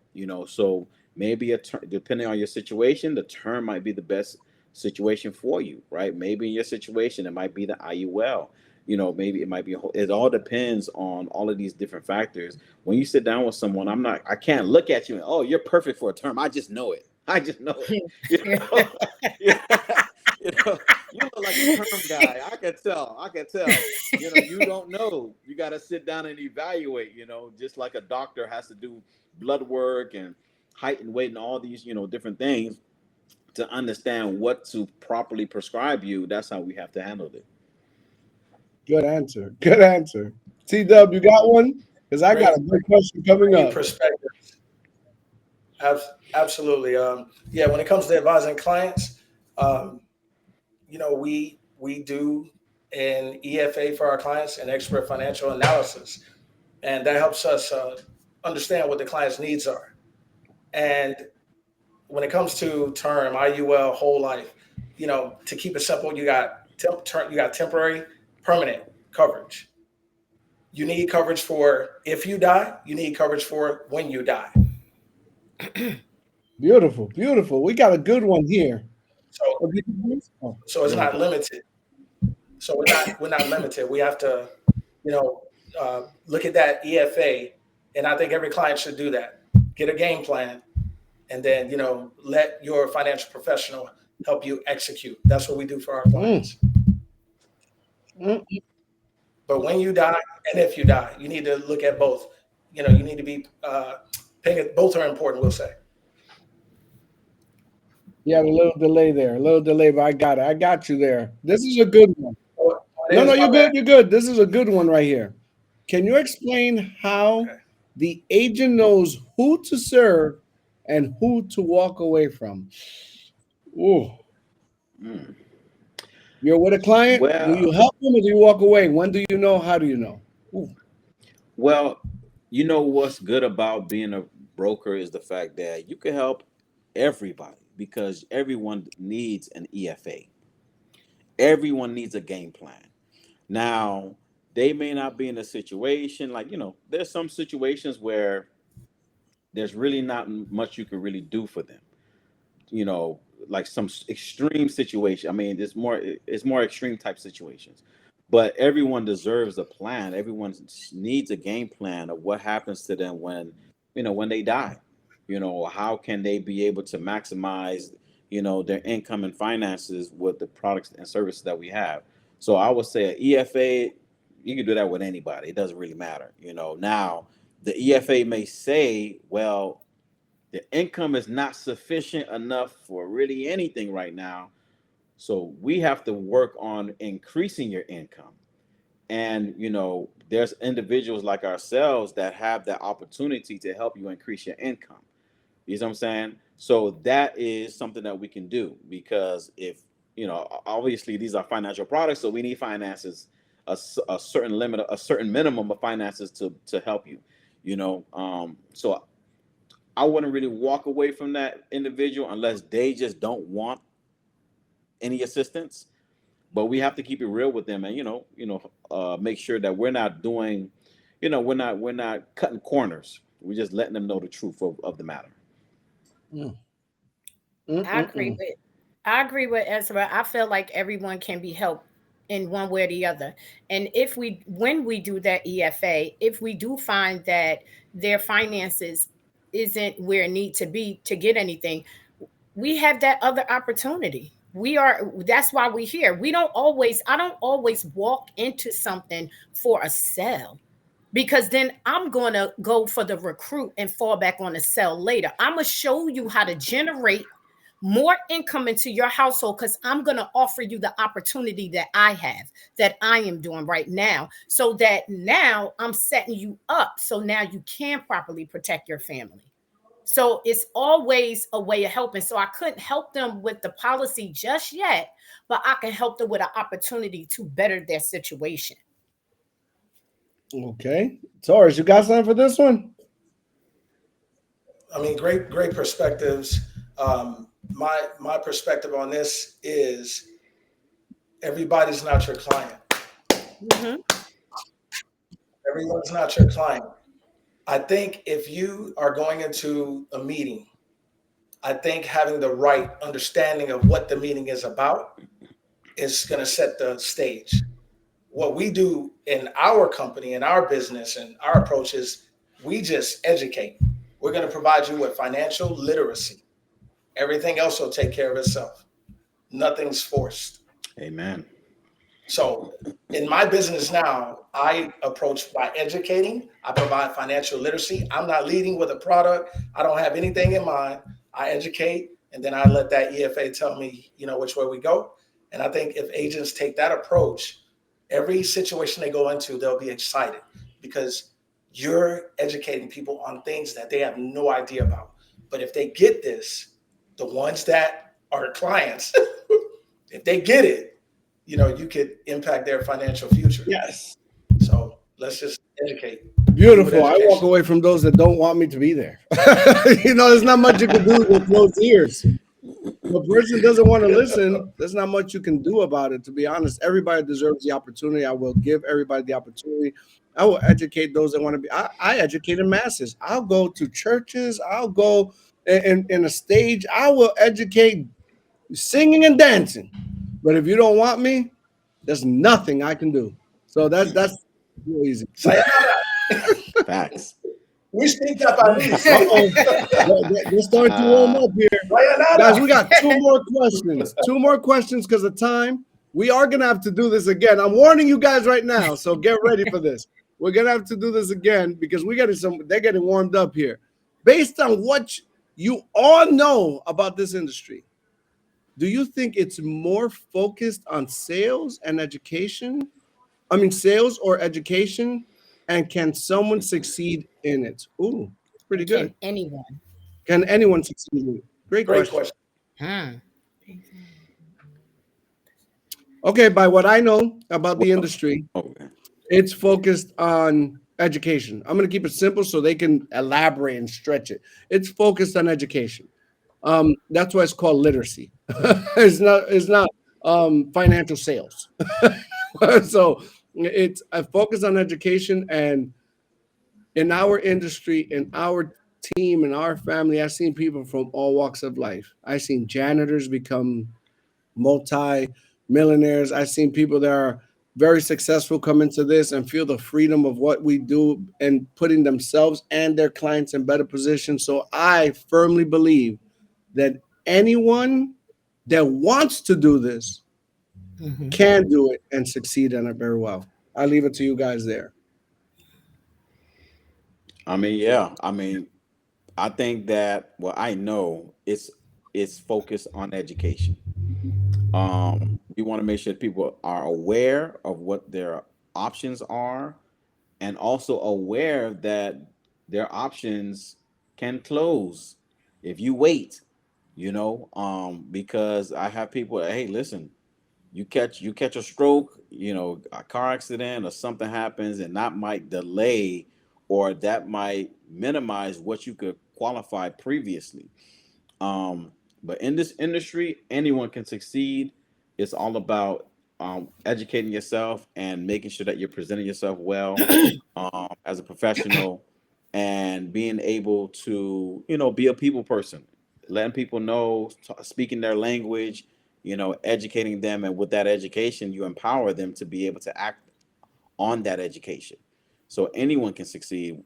so maybe depending on your situation, the term might be the best situation for you, right? Maybe in your situation it might be the IUL. Maybe it might be it all depends on all of these different factors. When you sit down with someone, I can't look at you and, oh, you're perfect for a term. I just know it. I just know it. you know yeah. you know you look like a term guy. I can tell. You don't know. You got to sit down and evaluate, just like a doctor has to do blood work and height and weight and all these, different things to understand what to properly prescribe you. That's how we have to handle it. Good answer. Good answer. T Dub, you got one? Because I got Great, a good question coming great up. perspective. Absolutely. Yeah, when it comes to advising clients, um, we do an EFA for our clients, an expert financial analysis, and that helps us understand what the client's needs are. And when it comes to term, IUL, whole life, to keep it simple, you got temporary, permanent coverage. You need coverage for if you die. You need coverage for when you die. Beautiful, beautiful. We got a good one here. So Oh, so it's go ahead. not limited. So we're not limited. We have to, you know, look at that EFA, and I think every client should do that. Get a game plan, and then let your financial professional help you execute. That's what we do for our Mm, clients. mm. But when you die and if you die, you need to look at both. You need to be paying it. Both are important. We'll say. You had a little delay there, a little delay, but I got it. I got you there. This is a good one. Oh, it No, no, is you're my bad. good. You're good. This is a good one right here. Can you explain how Okay. the agent knows who to serve and who to walk away from. Ooh, Mm. you're with a client. Do you Well, help them or do you walk away? When do you know? How do you know? Ooh. well, you know what's good about being a broker is the fact that you can help everybody because everyone needs an EFA. Everyone needs a game plan. Now, they may not be in a situation like, there's some situations where there's really not much you can really do for them. you know, like some extreme situation. I mean, it's more extreme type situations. But everyone deserves a plan. Everyone needs a game plan of what happens to them when they die. How can they be able to maximize, their income and finances with the products and services that we have. So I would say an EFA, you can do that with anybody. It doesn't really matter. Now the EFA may say, well, the income is not sufficient enough for really anything right now. So we have to work on increasing your income. And, there's individuals like ourselves that have that opportunity to help you increase your income. You know what I'm saying? So that is something that we can do because if, obviously these are financial products, so we need finances, a certain limit, a certain minimum of finances to help you, so I wouldn't really walk away from that individual unless they just don't want any assistance. But we have to keep it real with them, and make sure that we're not doing, we're not cutting corners. We're just letting them know the truth of the matter. Mm. I agree Mm-mm-mm. with I agree with Ezra. I feel like everyone can be helped in one way or the other. And if we when we do that EFA, if we do find that their finances isn't where it need to be to get anything, we have that other opportunity. That's why we're here. I don't always walk into something for a sale because then I'm going to go for the recruit and fall back on the sell later. I'm going to show you how to generate more income into your household because I'm going to offer you the opportunity that I have, that I am doing right now, so that now I'm setting you up so now you can properly protect your family. So it's always a way of helping. So I couldn't help them with the policy just yet, but I can help them with an opportunity to better their situation. Okay. Taurus, you got something for this one? I mean, great perspectives. My perspective on this is everybody's not your client. Mhm. Everyone's not your client. I think if you are going into a meeting, I think having the right understanding of what the meeting is about is going to set the stage. What we do in our company, in our business, and our approach is we just educate. We're going to provide you with financial literacy. Everything else will take care of itself. Nothing's forced. Amen. So in my business now, I approach by educating. I provide financial literacy. I'm not leading with a product. I don't have anything in mind. I educate, and then I let that EFA tell me, which way we go. And I think if agents take that approach, every situation they go into, they'll be excited because you're educating people on things that they have no idea about. But if they get this, the ones that are clients, if they get it, you could impact their financial future. Yes. So let's just educate. Lead with Beautiful. I walk education. away from those that don't want me to be there. There's not much you can do with closed ears. If a person doesn't want to listen, there's not much you can do about it. To be honest, everybody deserves the opportunity. I will give everybody the opportunity. I will educate those that want to be. I educate the masses. I'll go to churches. I'll go in a stage. I will educate singing and dancing. But if you don't want me, there's nothing I can do. So that's real easy. Sayonara. Facts. We speak Japanese. Uh-oh. They're starting to warm up here. Guys, we Sayonara. got two more questions. Two more questions because of time. We are going to have to do this again. I'm warning you guys right now, so get ready for this. We're going to have to do this again because they're getting warmed up here. Based on what you all know about this industry, do you think it's more focused on sales and education? I mean, sales or education? And can someone succeed in it? Ooh, it's pretty And can good. anyone? Can anyone succeed in it? Great Great question. question. Hmm. Okay, by what I know about the Well, industry, okay. it's focused on education. I'm going to keep it simple so they can elaborate and stretch it. It's focused on education. That's why it's called literacy. It's not financial sales. So it's a focus on education. And in our industry, in our team, in our family, I've seen people from all walks of life. I've seen janitors become multi millionaires. I've seen people that are very successful come into this and feel the freedom of what we do and putting themselves and their clients in better positions. So I firmly believe that anyone that wants to do this Mhm. can do it and succeed in it very well. I leave it to you guys there. I mean, yeah. I mean, I think that well, I know it's focused on education. We want to make sure people are aware of what their options are, and also aware that their options can close if you wait. Because I have people. Hey, listen, you catch a stroke, a car accident or something happens, and that might delay or that might minimize what you could qualify previously. um, but in this industry, anyone can succeed. It's all about educating yourself and making sure that you're presenting yourself well as a professional, and being able to, be a people person, letting people know, speaking their language, educating them. And with that education, you empower them to be able to act on that education. So anyone can succeed,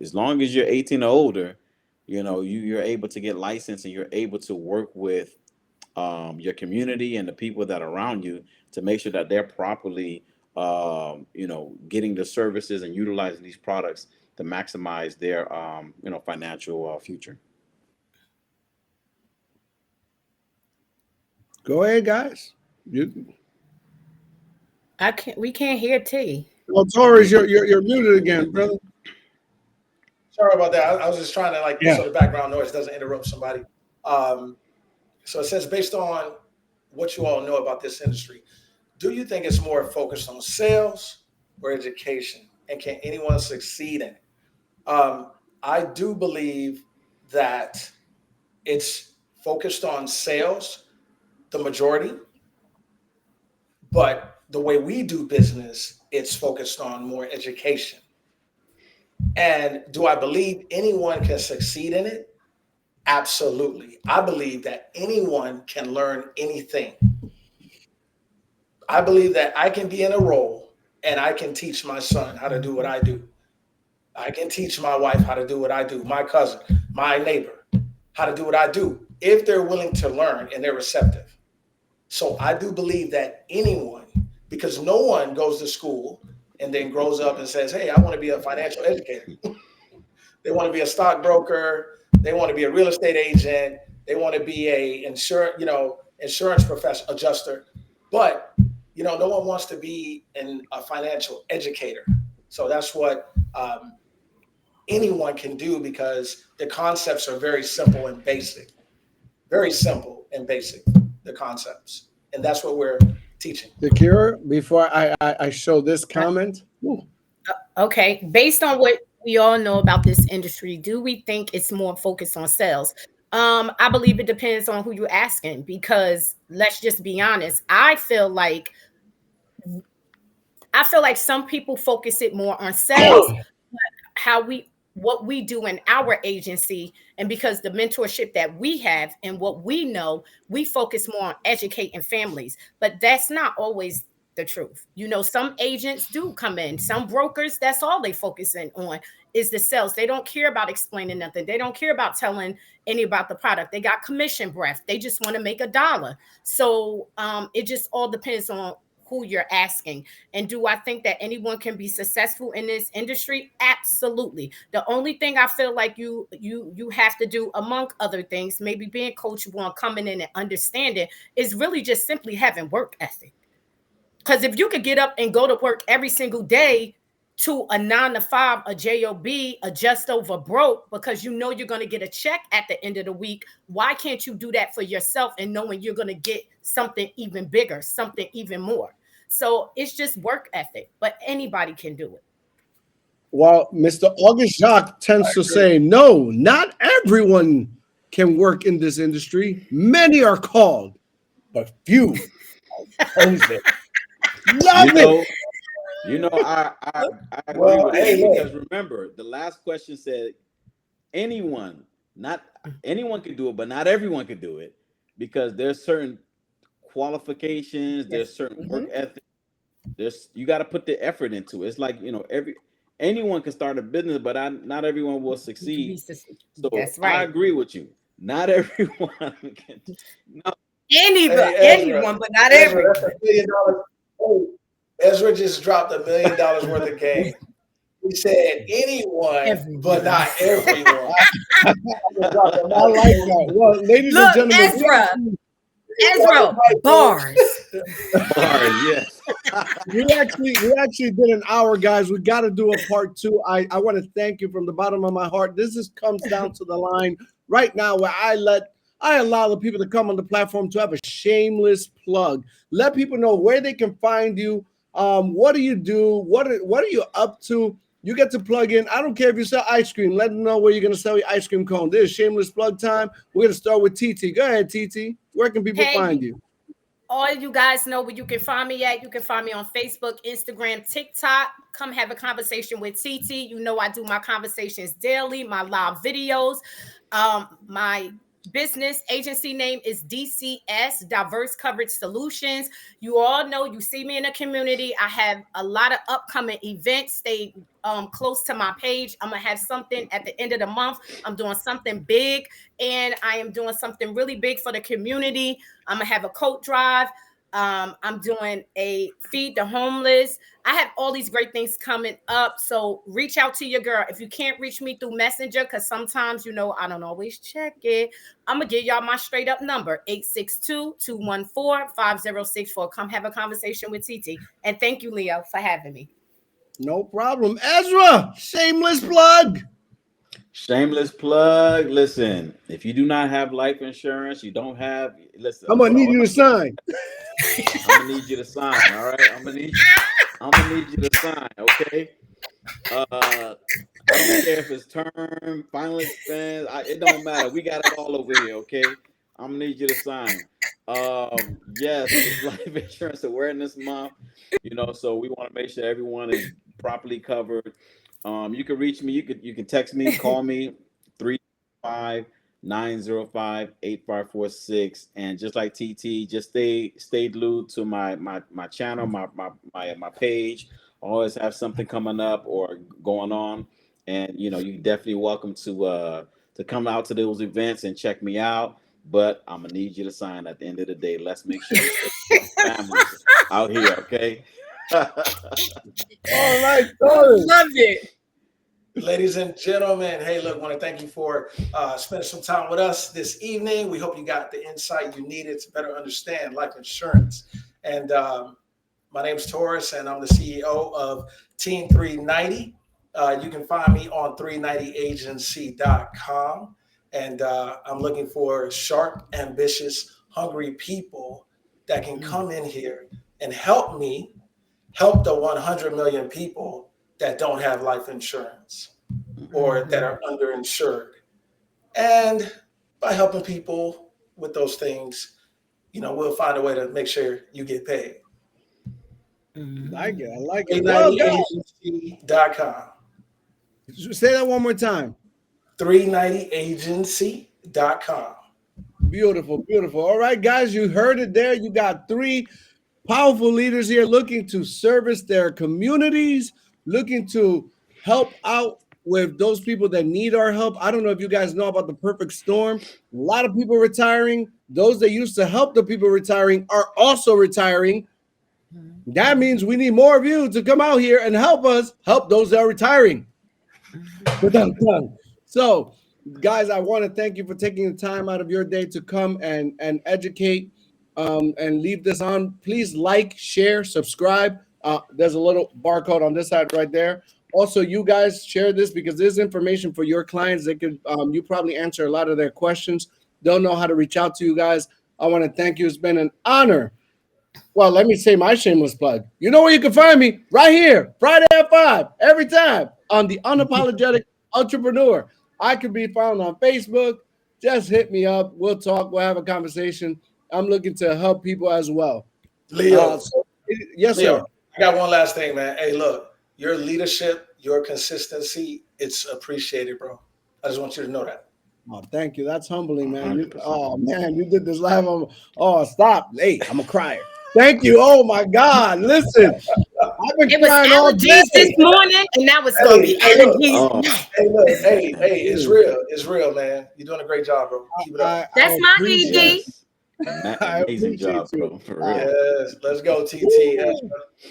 as long as you're 18 or older. You're able to get licensed, and you're able to work with your community and the people that are around you to make sure that they're properly, getting the services and utilizing these products to maximize their, financial future. Go ahead, guys. You, I can't. We can't hear T. well, Torres, you're muted again, brother. Sorry about that. I was just trying to Yeah. so the background noise doesn't interrupt somebody. Um, so it says, based on what you all know about this industry, do you think it's more focused on sales or education? And can anyone succeed in it? I do believe that it's focused on sales, the majority, but the way we do business, it's focused on more education. And do I believe anyone can succeed in it? Absolutely. I believe that anyone can learn anything. I believe that I can be in a role and I can teach my son how to do what I do. I can teach my wife how to do what I do, my cousin, my neighbor, how to do what I do, if they're willing to learn and they're receptive. So I do believe that anyone, because no one goes to school and then grows up and says, "Hey, I want to be a financial educator." They want to be a stockbroker. They want to be a real estate agent. They want to be a insurance professional adjuster. But no one wants to be a financial educator. So that's what anyone can do, because the concepts are very simple and basic. Very simple and basic, the concepts, and that's what we're teaching. Secure, before I show this comment. Ooh, Okay, based on what we all know about this industry, do we think it's more focused on sales? I believe it depends on who you're asking, because let's just be honest. I feel like some people focus it more on sales, how we what we do in our agency, and because the mentorship that we have and what we know, we focus more on educating families, but that's not always the truth. Some agents do come in, some brokers, that's all they focusing on is the sales. They don't care about explaining nothing. They don't care about telling any about the product. They got commission breath. They just want to make a dollar. So it just all depends on who you're asking. And do I think that anyone can be successful in this industry? Absolutely. The only thing I feel like you have to do, among other things, maybe being coachable and coming in and understanding, is really just simply having work ethic. Because if you could get up and go to work every single day to a 9 to 5, a job, a just over broke, because you know you're going to get a check at the end of the week. Why can't you do that for yourself and knowing you're going to get something even bigger, something even more? So it's just work ethic, but anybody can do it. Well, Mr. August Jacques tends to say, no, not everyone can work in this industry. Many are called, but few are chosen. Love it. I agree Well, with hey, that, look. because remember, the last question said anyone, not anyone could do it, but not everyone could do it, because there's certain qualifications, Yes. there's certain work Mhm. ethic, there's you got to put the effort into it. It's like, anyone can start a business, but not everyone will succeed. So That's I right. agree with you. Not everyone can. No, Hey, Anyone, but not Ezra, everyone. that's $1 million. Hey, Ezra just dropped $1 million worth of game. He said anyone, but Everyone. not everyone. I just dropped a I like that. Well, ladies and Look, gentlemen, Ezra, Ezra, bars. bars, yes. we actually did an hour, guys. We got to do a part two. I want to thank you from the bottom of my heart. This just comes down to the line right now where I allow the people to come on the platform to have a shameless plug. Let people know where they can find you. What do you do? What are you up to? You get to plug in. I don't care if you sell ice cream. Let them know where you're going to sell your ice cream cone. This is shameless plug time. We're going to start with TT. Go ahead, TT. Where can people find Hey, you? all you guys know where you can find me at. You can find me on Facebook, Instagram, TikTok. Come have a conversation with TT. You know I do my conversations daily, my live videos. My business agency name is DCS, Diverse Coverage Solutions. You all know, you see me in the community. I have a lot of upcoming events. Stay close to my page. I'm gonna have something at the end of the month. I'm doing something big, and I am doing something really big for the community. I'm gonna have a coat drive. I'm doing a feed the homeless. I have all these great things coming up. So reach out to your girl. If you can't reach me through Messenger, because sometimes, I don't always check it, I'm going to give y'all my straight up number, 862-214-5064. Come have a conversation with TT. And thank you, Leo, for having me. No problem. Ezra, shameless plug. Shameless plug. Listen, if you do not have life insurance, you don't have. Listen, I'm gonna need you to sign. I'm gonna need you to sign. All right, I'm gonna need you to sign. Okay. I don't care if it's term, final expense. It don't matter. We got it all over here. Okay. I'm gonna need you to sign. Yes, it's Life Insurance Awareness Month. So we want to make sure everyone is properly covered. You can reach me. You can text me, call me, 305-905-8546. And just like TT, just stay glued to my channel, my page. Always have something coming up or going on, and you definitely welcome to come out to those events and check me out. But I'm gonna need you to sign at the end of the day. Let's make sure we stay families out here, okay? All right, I Taurus. love it. Ladies and gentlemen, hey, look, want to thank you for spending some time with us this evening. We hope you got the insight you needed to better understand life insurance. And my name is Taurus, and I'm the CEO of Team 390. You can find me on 390agency.com. And I'm looking for sharp, ambitious, hungry people that can come in here and help me help the 100 million people that don't have life insurance or that are underinsured. And by helping people with those things, we'll find a way to make sure you get paid. Like it. I like it. Well, guys, 390agency.com. say that one more time. 390agency.com. Beautiful, beautiful. All right, guys, you heard it there. You got three powerful leaders here looking to service their communities, looking to help out with those people that need our help. I don't know if you guys know about the perfect storm. A lot of people retiring. Those that used to help the people retiring are also retiring. That means we need more of you to come out here and help us help those that are retiring. So, guys, I want to thank you for taking the time out of your day to come and educate and leave this on. Please like, share, subscribe. There's a little barcode on this side right there. Also, you guys share this because this is information for your clients. They could you probably answer a lot of their questions. Don't know how to reach out to you guys. I want to thank you. It's been an honor. Well, let me say my shameless plug. You know where you can find me? Right here, Friday at 5, every time on the Unapologetic Entrepreneur. I can be found on Facebook. Just hit me up. We'll talk. We'll have a conversation. I'm looking to help people as well. Leo, Yes, Leo, sir. I got one last thing, man. Hey, look, your leadership, your consistency, it's appreciated, bro. I just want you to know that. Oh, thank you. That's humbling, man. You did this live. Stop. Hey, I'm a crier. Thank you. Oh my God. Listen, I've been It was crying all allergies this day. morning, and now it's gonna be allergies. Hey, look, hey, it's real. It's real, man. You're doing a great job, bro. Keep it up. That's my ED. Amazing job, bro. For real. Yes, let's go, TT.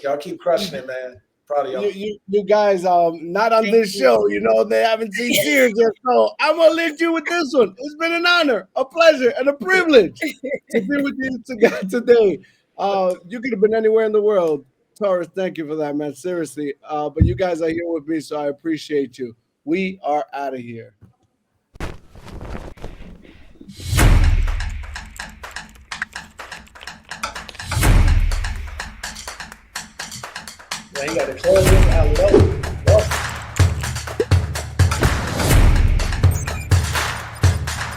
Y'all keep crushing it, man. Proud of y'all. You guys, not on this show. You know they haven't seen Sears yet, so I'm gonna leave you with this one. It's been an honor, a pleasure, and a privilege to be with you today. You could have been anywhere in the world, Taurus. Thank you for that, man. Seriously, but you guys are here with me, so I appreciate you. We are out of here. Yeah, you got to close it out low.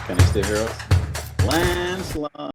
Can I still hear us? Landslide.